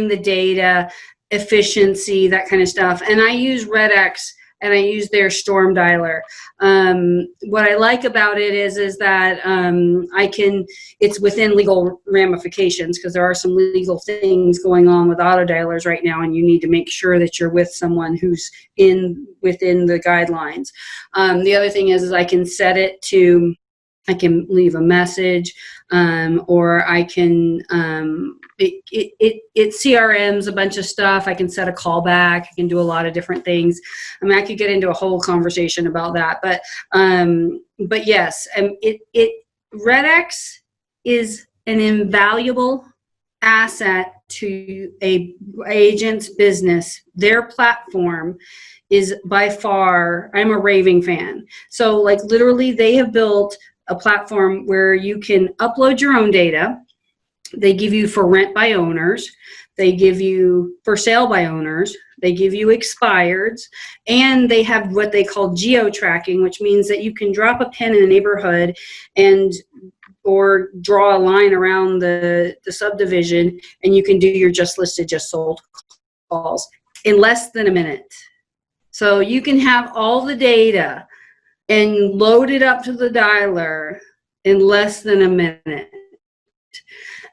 the data, efficiency, that kind of stuff. And I use RedX, and I use their Storm dialer. What I like about it is that it's within legal ramifications, because there are some legal things going on with auto dialers right now, and you need to make sure that you're with someone who's within the guidelines. The other thing is I can set it to, I can leave a message, or I can, it CRMs a bunch of stuff. I can set a callback. I can do a lot of different things. I mean, I could get into a whole conversation about that, but yes, RedX is an invaluable asset to a agent's business. Their platform is by far, I'm a raving fan. So literally they have built a platform where you can upload your own data. They give you for rent by owners. They give you for sale by owners. They give you expireds, and they have what they call geo-tracking, which means that you can drop a pin in a neighborhood or draw a line around the subdivision, and you can do your just listed, just sold calls in less than a minute. So you can have all the data and load it up to the dialer in less than a minute.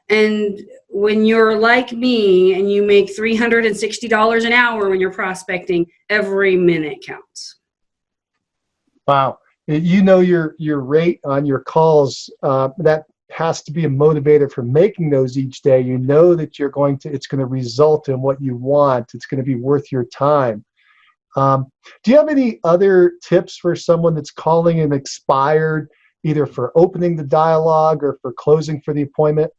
And when you're like me and you make $360 an hour when you're prospecting, every minute counts. Wow. Your rate on your calls, that has to be a motivator for making those each day. You know that it's going to result in what you want. It's going to be worth your time. Do you have any other tips for someone that's calling an expired, either for opening the dialogue or for closing for the appointment?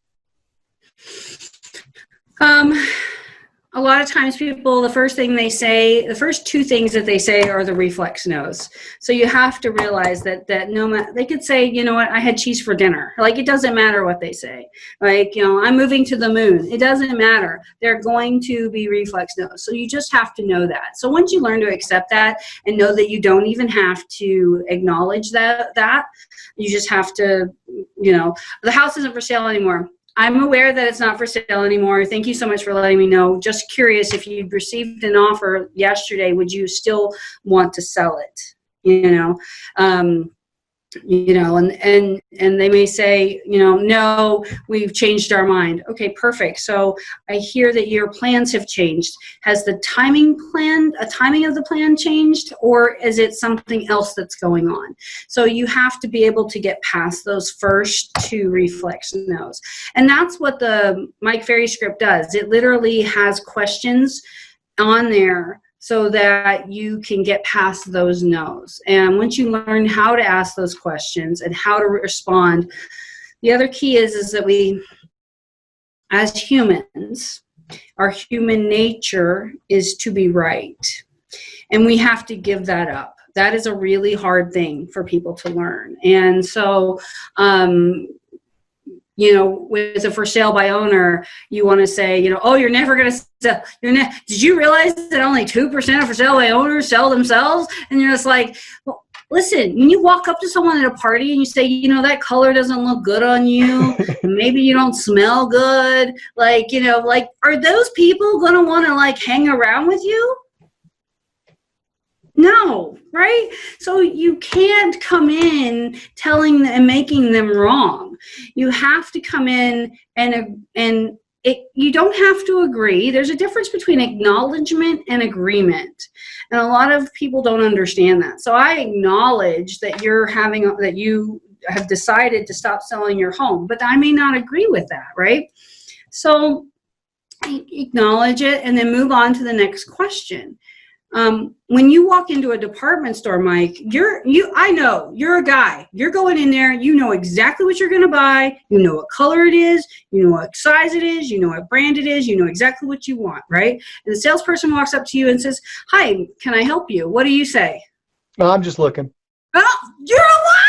A lot of times people, the first 2 things that they say are the reflex no's. So you have to realize that no matter, they could say, you know what, I had cheese for dinner. It doesn't matter what they say. I'm moving to the moon. It doesn't matter. They're going to be reflex no's. So you just have to know that. So once you learn to accept that and know that you don't even have to acknowledge that you just have to, the house isn't for sale anymore. I'm aware that it's not for sale anymore. Thank you so much for letting me know. Just curious, if you received an offer yesterday, would you still want to sell it? And they may say, no, we've changed our mind. Okay, perfect. So I hear that your plans have changed. Has the timing of the plan changed, or is it something else that's going on? So you have to be able to get past those first 2 reflex no's. And that's what the Mike Ferry script does. It literally has questions on there so that you can get past those no's. And once you learn how to ask those questions and how to respond, the other key is that we, as humans, our human nature is to be right. And we have to give that up. That is a really hard thing for people to learn. And so you know, with a for sale by owner, you want to say, you know, oh, you're never going to sell. Did you realize that only 2% of for sale by owners sell themselves? And you're just like, well, listen, when you walk up to someone at a party and you say, you know, that color doesn't look good on you, maybe you don't smell good, like, you know, like, are those people going to want to like hang around with you? No, right? So you can't come in telling them and making them wrong. You have to come in and you don't have to agree. There's a difference between acknowledgement and agreement. And a lot of people don't understand that. So I acknowledge that that you have decided to stop selling your home, but I may not agree with that, right? So acknowledge it and then move on to the next question. When you walk into a department store, Mike, I know you're a guy. You're going in there. You know exactly what you're going to buy. You know what color it is. You know what size it is. You know what brand it is. You know exactly what you want, right? And the salesperson walks up to you and says, "Hi, can I help you?" What do you say? No, I'm just looking. Oh, you're a liar!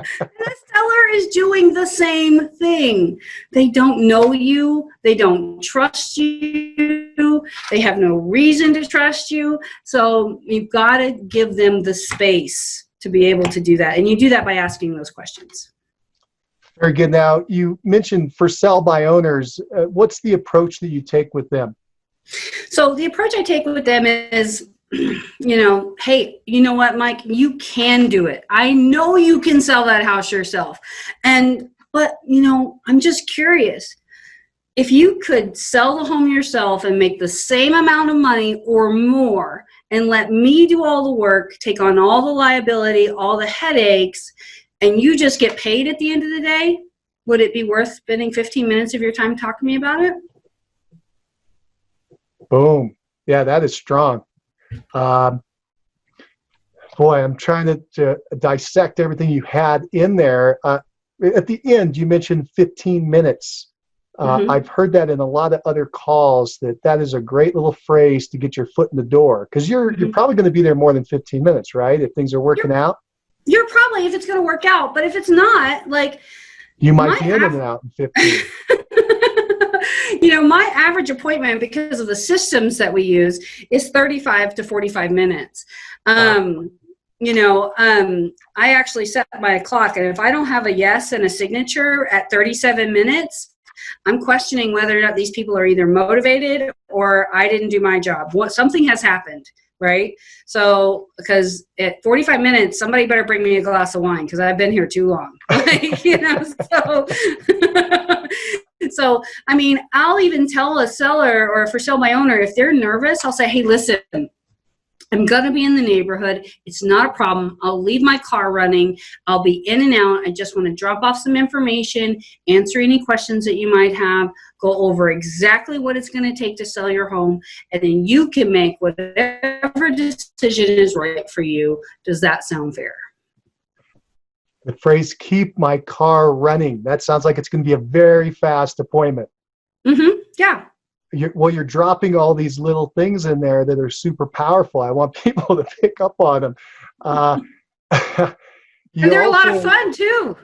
The seller is doing the same thing. They don't know you. They don't trust you. They have no reason to trust you. So you've got to give them the space to be able to do that. And you do that by asking those questions. Very good. Now, you mentioned for sale by owners. What's the approach that you take with them? So the approach I take with them is, you know, hey, you know what, Mike, you can do it. I know you can sell that house yourself. But, you know, I'm just curious. If you could sell the home yourself and make the same amount of money or more and let me do all the work, take on all the liability, all the headaches, and you just get paid at the end of the day, would it be worth spending 15 minutes of your time talking to me about it? Boom. Yeah, that is strong. Boy, I'm trying to dissect everything you had in there. At the end, you mentioned 15 minutes. I've heard that in a lot of other calls, that is a great little phrase to get your foot in the door, because you're probably going to be there more than 15 minutes, right? If things are working out. You're probably, if it's going to work out, but if it's not, like, you might be in and out in 15. You know, my average appointment, because of the systems that we use, is 35 to 45 minutes. You know, I actually set my clock, and if I don't have a yes and a signature at 37 minutes, I'm questioning whether or not these people are either motivated or I didn't do my job. Something has happened, right? So, because at 45 minutes, somebody better bring me a glass of wine, because I've been here too long. Like, you know, so, I mean, I'll even tell a seller or a for sale by owner, if they're nervous, I'll say, hey, listen, I'm going to be in the neighborhood. It's not a problem. I'll leave my car running. I'll be in and out. I just want to drop off some information, answer any questions that you might have, go over exactly what it's going to take to sell your home, and then you can make whatever decision is right for you. Does that sound fair? The phrase, keep my car running. That sounds like it's going to be a very fast appointment. Yeah. You're dropping all these little things in there that are super powerful. I want people to pick up on them. And they're a lot of fun, too.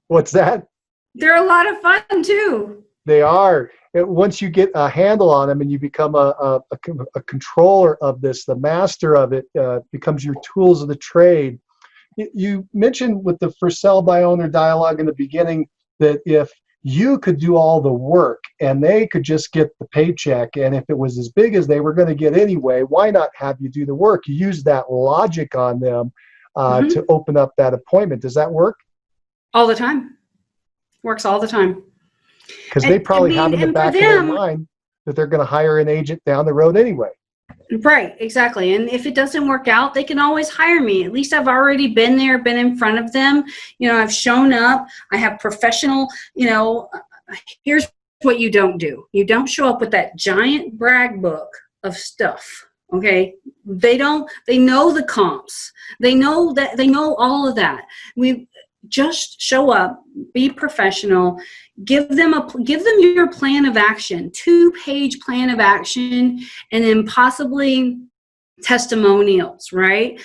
What's that? They're a lot of fun, too. They are. Once you get a handle on them and you become a controller of this, the master of it, becomes your tools of the trade. You mentioned with the for sale by owner dialogue in the beginning that if you could do all the work and they could just get the paycheck, and if it was as big as they were going to get anyway, why not have you do the work? You use that logic on them to open up that appointment. Does that work? All the time. Works all the time. Because they probably have in the back of their mind that they're going to hire an agent down the road anyway. Right, exactly. And if it doesn't work out, they can always hire me. At least I've already been there, been in front of them. You know, I've shown up. I have professional, you know, here's what you don't do. You don't show up with that giant brag book of stuff. Okay. They know the comps. They know all of that. We just show up, be professional, give them your plan of action, 2-page plan of action, and then possibly testimonials, right?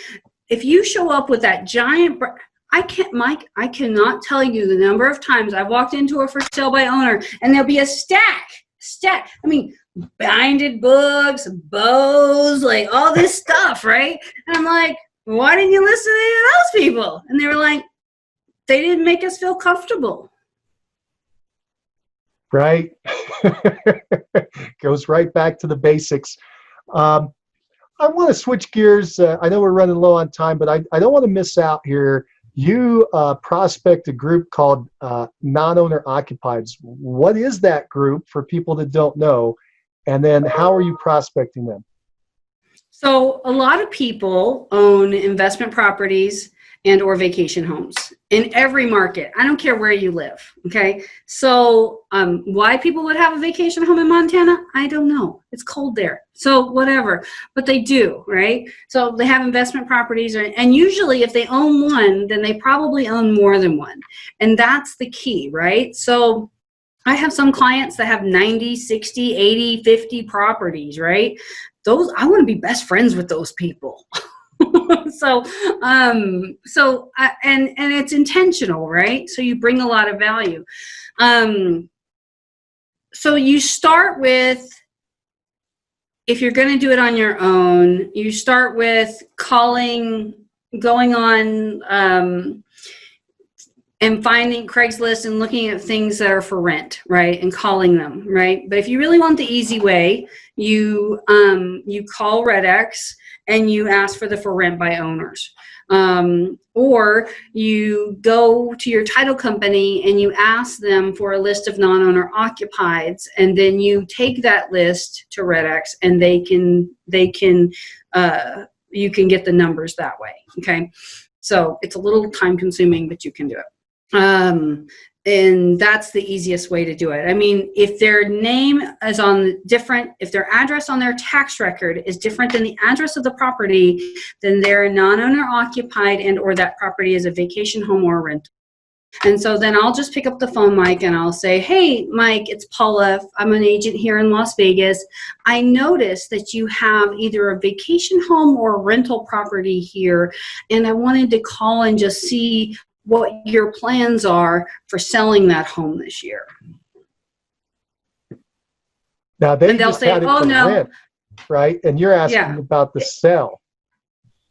If you show up with that giant, Mike, I cannot tell you the number of times I've walked into a for sale by owner and there'll be a stack. I mean, binded books, bows, like all this stuff, right? And I'm like, why didn't you listen to any of those people? And they were like, they didn't make us feel comfortable. Right. Goes right back to the basics. I want to switch gears. I know we're running low on time, but I don't want to miss out here. You prospect a group called non-owner occupieds. What is that group for people that don't know? And then how are you prospecting them? So a lot of people own investment properties and or vacation homes in every market. I don't care where you live, okay? So why people would have a vacation home in Montana, I don't know. It's cold there, so whatever. But they do, right? So they have investment properties, and usually if they own one, then they probably own more than one. And that's the key, right? So I have some clients that have 90, 60, 80, 50 properties, right? Those, I want to be best friends with those people. And it's intentional, right? So you bring a lot of value. So you start with, if you're going to do it on your own, you start with calling, going on, and finding Craigslist and looking at things that are for rent, right? And calling them, right? But if you really want the easy way, you call RedX and you ask for the for rent by owners. Or you go to your title company and you ask them for a list of non-owner occupieds, and then you take that list to RedX and you can get the numbers that way, okay? So it's a little time consuming, but you can do it. And that's the easiest way to do it. I mean, if their name is if their address on their tax record is different than the address of the property, then they're a non-owner occupied and or that property is a vacation home or a rental. And so then I'll just pick up the phone, Mike, and I'll say, hey, Mike, it's Paula. I'm an agent here in Las Vegas. I noticed that you have either a vacation home or a rental property here, and I wanted to call and just see what your plans are for selling that home this year. Now they'll say, oh, no. Rent, right? And you're asking about the sell.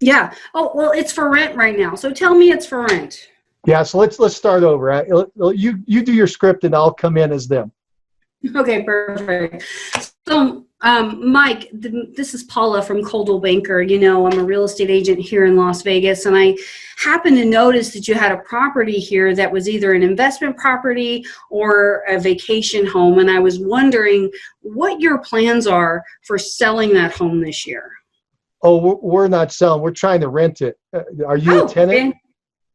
Yeah. Oh, well, it's for rent right now. So tell me it's for rent. Yeah. So let's start over. You do your script and I'll come in as them. Okay, perfect. So, Mike, this is Paula from Coldwell Banker. You know, I'm a real estate agent here in Las Vegas, and I happened to notice that you had a property here that was either an investment property or a vacation home, and I was wondering what your plans are for selling that home this year. Oh, we're not selling. We're trying to rent it. Are you a tenant?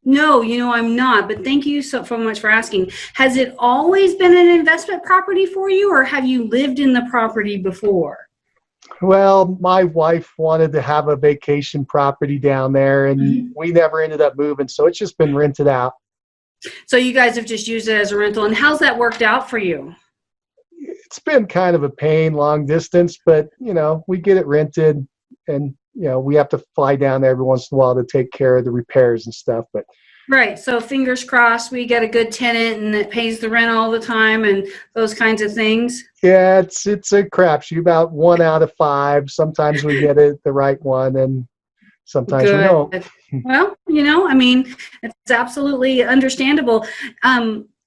No, you know, I'm not, but thank you so much for asking. Has it always been an investment property for you, or have you lived in the property before? Well, my wife wanted to have a vacation property down there, and we never ended up moving, so it's just been rented out. So you guys have just used it as a rental, and how's that worked out for you? It's been kind of a pain, long distance, but, you know, we get it rented, and you know, we have to fly down there every once in a while to take care of the repairs and stuff. But right. So fingers crossed we get a good tenant and it pays the rent all the time and those kinds of things. Yeah, it's a crapshoot. About 1 out of 5. Sometimes we get it the right one, and sometimes we don't. Well, you know, I mean, it's absolutely understandable.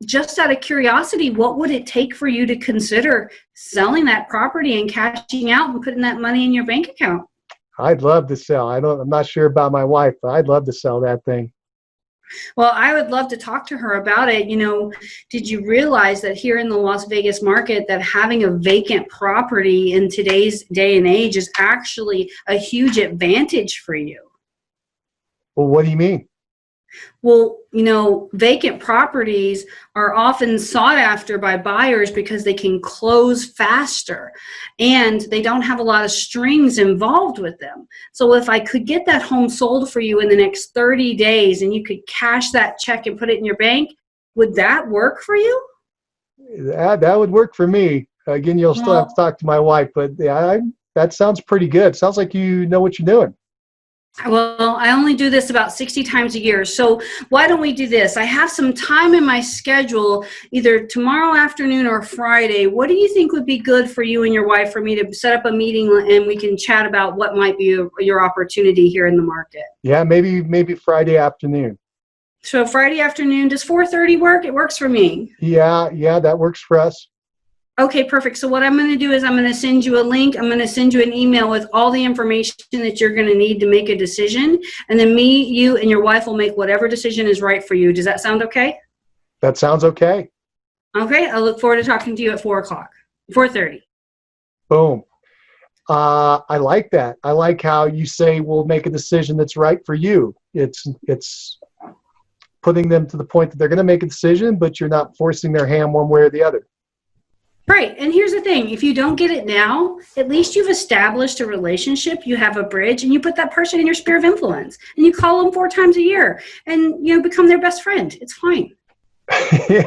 Just out of curiosity, what would it take for you to consider selling that property and cashing out and putting that money in your bank account? I'd love to sell. I'm not sure about my wife, but I'd love to sell that thing. Well, I would love to talk to her about it. You know, did you realize that here in the Las Vegas market that having a vacant property in today's day and age is actually a huge advantage for you? Well, what do you mean? Well, you know, vacant properties are often sought after by buyers because they can close faster and they don't have a lot of strings involved with them. So if I could get that home sold for you in the next 30 days and you could cash that check and put it in your bank, would that work for you? That would work for me. Again, you'll still have to talk to my wife, but yeah, that sounds pretty good. Sounds like you know what you're doing. Well, I only do this about 60 times a year. So why don't we do this? I have some time in my schedule, either tomorrow afternoon or Friday. What do you think would be good for you and your wife for me to set up a meeting and we can chat about what might be your opportunity here in the market? Yeah, maybe Friday afternoon. So Friday afternoon, does 4:30 work? It works for me. Yeah, that works for us. Okay, perfect. So what I'm going to do is I'm going to send you a link. I'm going to send you an email with all the information that you're going to need to make a decision. And then me, you, and your wife will make whatever decision is right for you. Does that sound okay? That sounds okay. Okay, I look forward to talking to you at 4 o'clock, 4:30. Boom. I like that. I like how you say we'll make a decision that's right for you. It's putting them to the point that they're going to make a decision, but you're not forcing their hand one way or the other. Right. And here's the thing. If you don't get it now, at least you've established a relationship. You have a bridge, and you put that person in your sphere of influence, and you call them 4 times a year and, become their best friend. It's fine.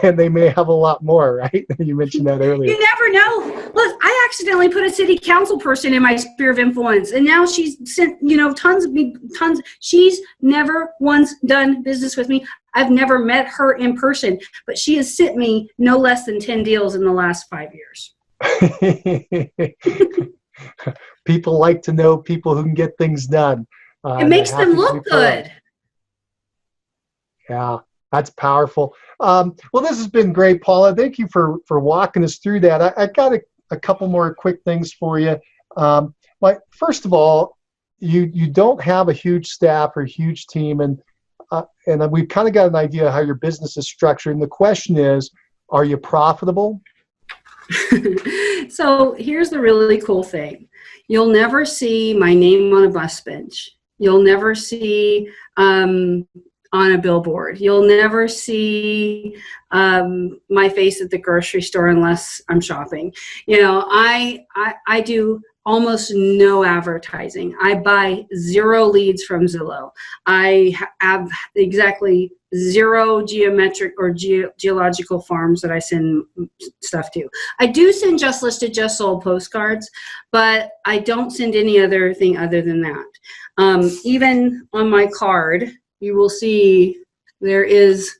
And they may have a lot more, right? You mentioned that earlier. You never know. Look, I accidentally put a city council person in my sphere of influence, and now she's sent, tons. She's never once done business with me. I've never met her in person, but she has sent me no less than 10 deals in the last 5 years. People like to know people who can get things done. It makes them look good. Yeah, that's powerful. Well, this has been great, Paula. Thank you for walking us through that. I got a couple more quick things for you. First of all, you don't have a huge staff or a huge team, and we've kind of got an idea of how your business is structured. And the question is, are you profitable? So here's the really cool thing. You'll never see my name on a bus bench. You'll never see on a billboard. You'll never see my face at the grocery store unless I'm shopping. I do almost no advertising. I buy 0 leads from Zillow. I have exactly 0 geometric or geological farms that I send stuff to. I do send just listed, just sold postcards, but I don't send any other thing other than that. Even on my card, you will see there is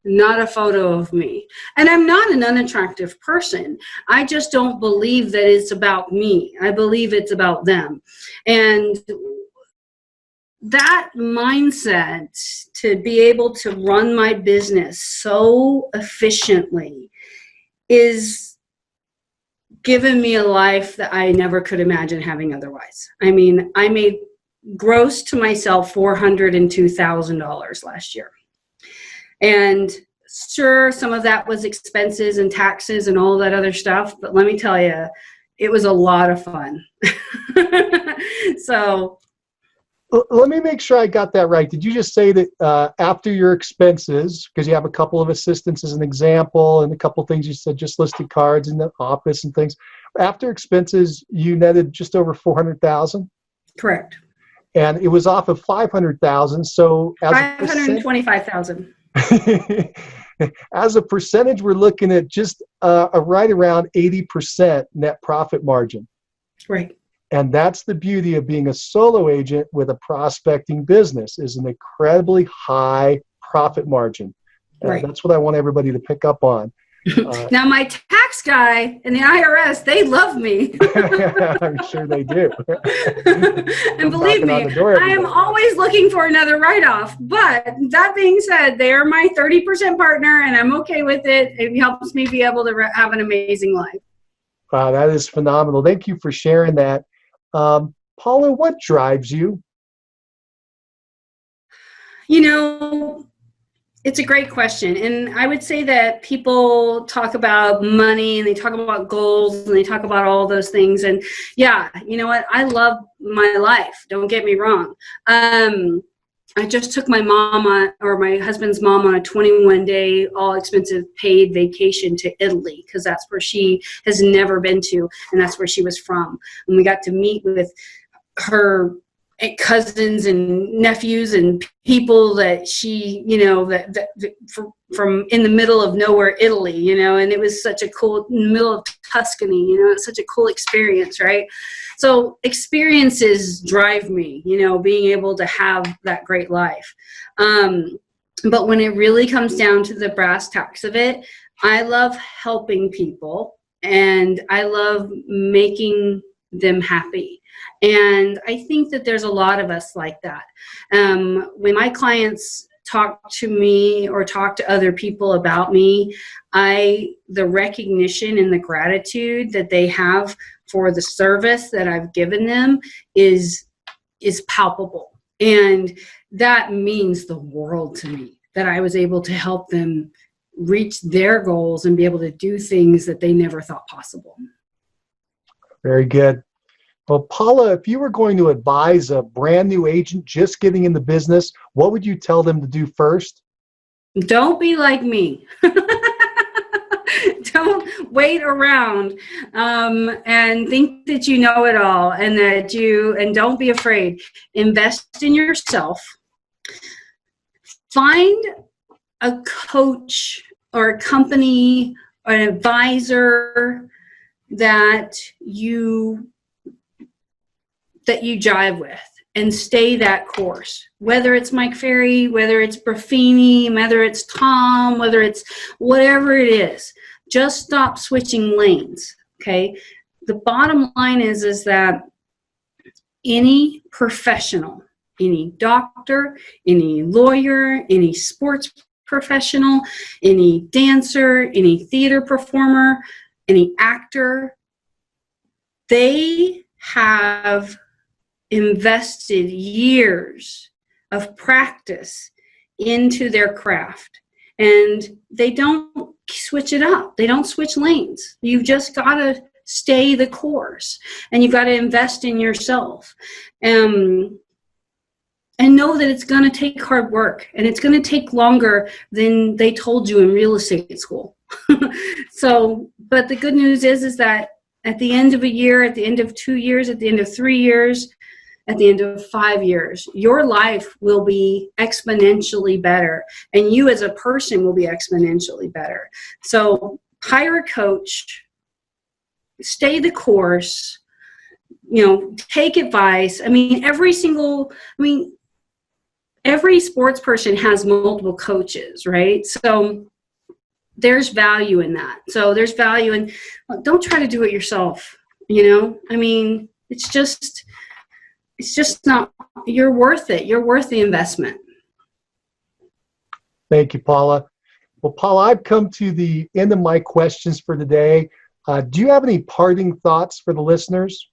not a photo of me. And I'm not an unattractive person. I just don't believe that it's about me. I believe it's about them. And that mindset to be able to run my business so efficiently is giving me a life that I never could imagine having otherwise. I mean, I made gross to myself $402,000 last year. And sure, some of that was expenses and taxes and all that other stuff. But let me tell you, it was a lot of fun. So let me make sure I got that right. Did you just say that after your expenses, because you have a couple of assistants as an example and a couple of things you said, just listed cards in the office and things, after expenses, you netted just over $400,000? Correct. And it was off of $500,000. So as $525,000. As a percentage, we're looking at just right around 80% net profit margin. Right. And that's the beauty of being a solo agent with a prospecting business, is an incredibly high profit margin. Right. That's what I want everybody to pick up on. Now, my tax guy and the IRS, they love me. I'm sure they do. And believe me, I am always looking for another write-off. But that being said, they are my 30% partner, and I'm okay with it. It helps me be able to have an amazing life. Wow, that is phenomenal. Thank you for sharing that. Paula, what drives you? It's a great question. And I would say that people talk about money and they talk about goals and they talk about all those things. And yeah, you know what? I love my life. Don't get me wrong. I just took my my husband's mom on a 21-day all expensive paid vacation to Italy, because that's where she has never been to, and that's where she was from. And we got to meet with her cousins and nephews and people that she, you know, that from in the middle of nowhere, Italy, you know, and it was such a cool, in the middle of Tuscany, you know, it's such a cool experience, right? So experiences drive me, you know, being able to have that great life. But when it really comes down to the brass tacks of it, I love helping people and I love making them happy. And I think that there's a lot of us like that. When my clients talk to me or talk to other people about me, the recognition and the gratitude that they have for the service that I've given them is palpable. And that means the world to me, that I was able to help them reach their goals and be able to do things that they never thought possible. Very good. Well, Paula, if you were going to advise a brand new agent just getting in the business, what would you tell them to do first? Don't be like me. Don't wait around and think that you know it all, and don't be afraid. Invest in yourself. Find a coach or a company or an advisor that you jive with, and stay that course. Whether it's Mike Ferry, whether it's Buffini, whether it's Tom, whether it's whatever it is, just stop switching lanes, okay? The bottom line is that any professional, any doctor, any lawyer, any sports professional, any dancer, any theater performer, any actor, they have invested years of practice into their craft, and they don't switch it up. They don't switch lanes. You've just got to stay the course, and you've got to invest in yourself. And know that it's going to take hard work, and it's going to take longer than they told you in real estate school. But the good news is that at the end of a year, at the end of 2 years, at the end of 3 years, at the end of 5 years, your life will be exponentially better, and you as a person will be exponentially better. So hire a coach, stay the course, you know, take advice. Every sports person has multiple coaches, right? So there's value in that. So there's value in, don't try to do it yourself, you know? It's just not, you're worth it. You're worth the investment. Thank you, Paula. Well, Paula, I've come to the end of my questions for today. Do you have any parting thoughts for the listeners?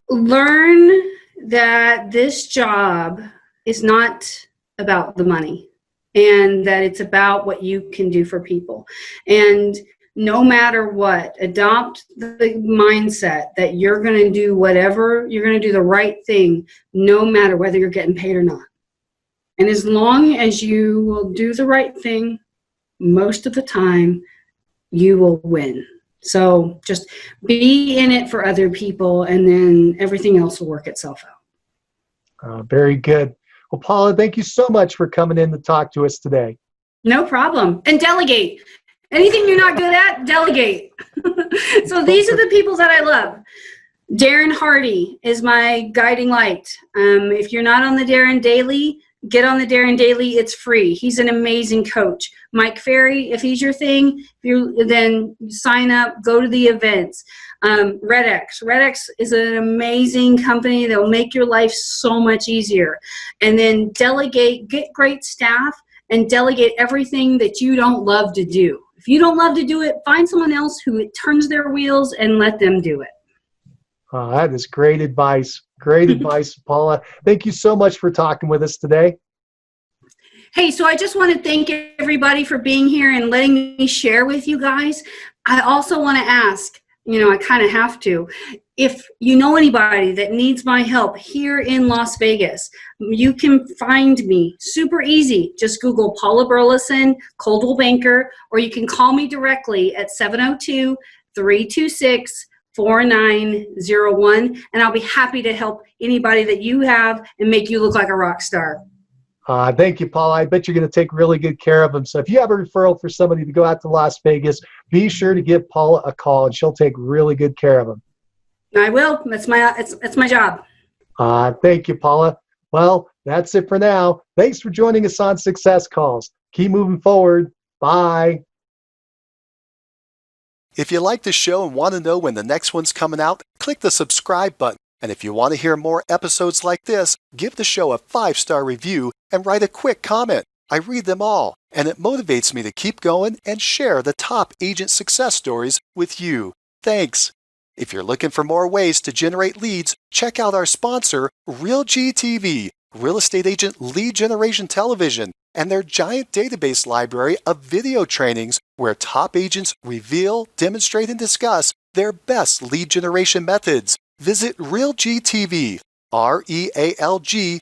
Learn that this job is not about the money, and that it's about what you can do for people. And no matter what, adopt the mindset that you're going to do whatever, you're going to do the right thing, no matter whether you're getting paid or not. And as long as you will do the right thing, most of the time, you will win. So just be in it for other people, and then everything else will work itself out. Very good. Well, Paula, thank you so much for coming in to talk to us today. No problem. And delegate. Anything you're not good at, delegate. So these are the people that I love. Darren Hardy is my guiding light. If you're not on the Darren Daily, get on the Darren Daily. It's free. He's an amazing coach. Mike Ferry, if he's your thing, then sign up, go to the events. RedX is an amazing company that will make your life so much easier. And then delegate, get great staff, and delegate everything that you don't love to do. If you don't love to do it, find someone else who turns their wheels and let them do it. That is great advice. Great advice, Paula. Thank you so much for talking with us today. Hey, so I just want to thank everybody for being here and letting me share with you guys. I also want to ask, I kind of have to, if you know anybody that needs my help here in Las Vegas, you can find me super easy. Just Google Paula Burlison, Coldwell Banker, or you can call me directly at 326-4901, and I'll be happy to help anybody that you have and make you look like a rock star. Thank you, Paula. I bet you're going to take really good care of them. So if you have a referral for somebody to go out to Las Vegas, be sure to give Paula a call, and she'll take really good care of them. I will. That's my job. Thank you, Paula. Well, that's it for now. Thanks for joining us on Success Calls. Keep moving forward. Bye. If you like the show and want to know when the next one's coming out, click the subscribe button. And if you want to hear more episodes like this, give the show a 5-star review and write a quick comment. I read them all, and it motivates me to keep going and share the top agent success stories with you. Thanks. If you're looking for more ways to generate leads, check out our sponsor, RealGTV, Real Estate Agent Lead Generation Television, and their giant database library of video trainings where top agents reveal, demonstrate, and discuss their best lead generation methods. Visit RealGTV, REALG.TV.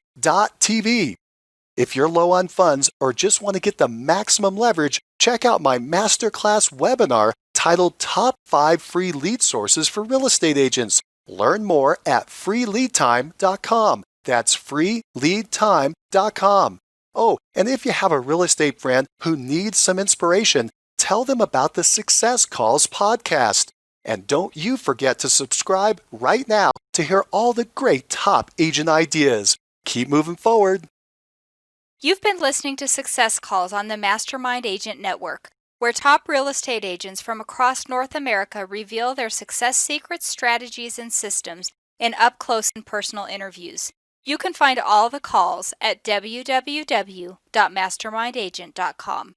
If you're low on funds or just want to get the maximum leverage, check out my masterclass webinar titled Top 5 Free Lead Sources for Real Estate Agents. Learn more at freeleadtime.com. That's freeleadtime.com. Oh, and if you have a real estate friend who needs some inspiration, tell them about the Success Calls podcast. And don't you forget to subscribe right now to hear all the great top agent ideas. Keep moving forward. You've been listening to Success Calls on the Mastermind Agent Network, where top real estate agents from across North America reveal their success secrets, strategies, and systems in up-close and personal interviews. You can find all the calls at www.mastermindagent.com.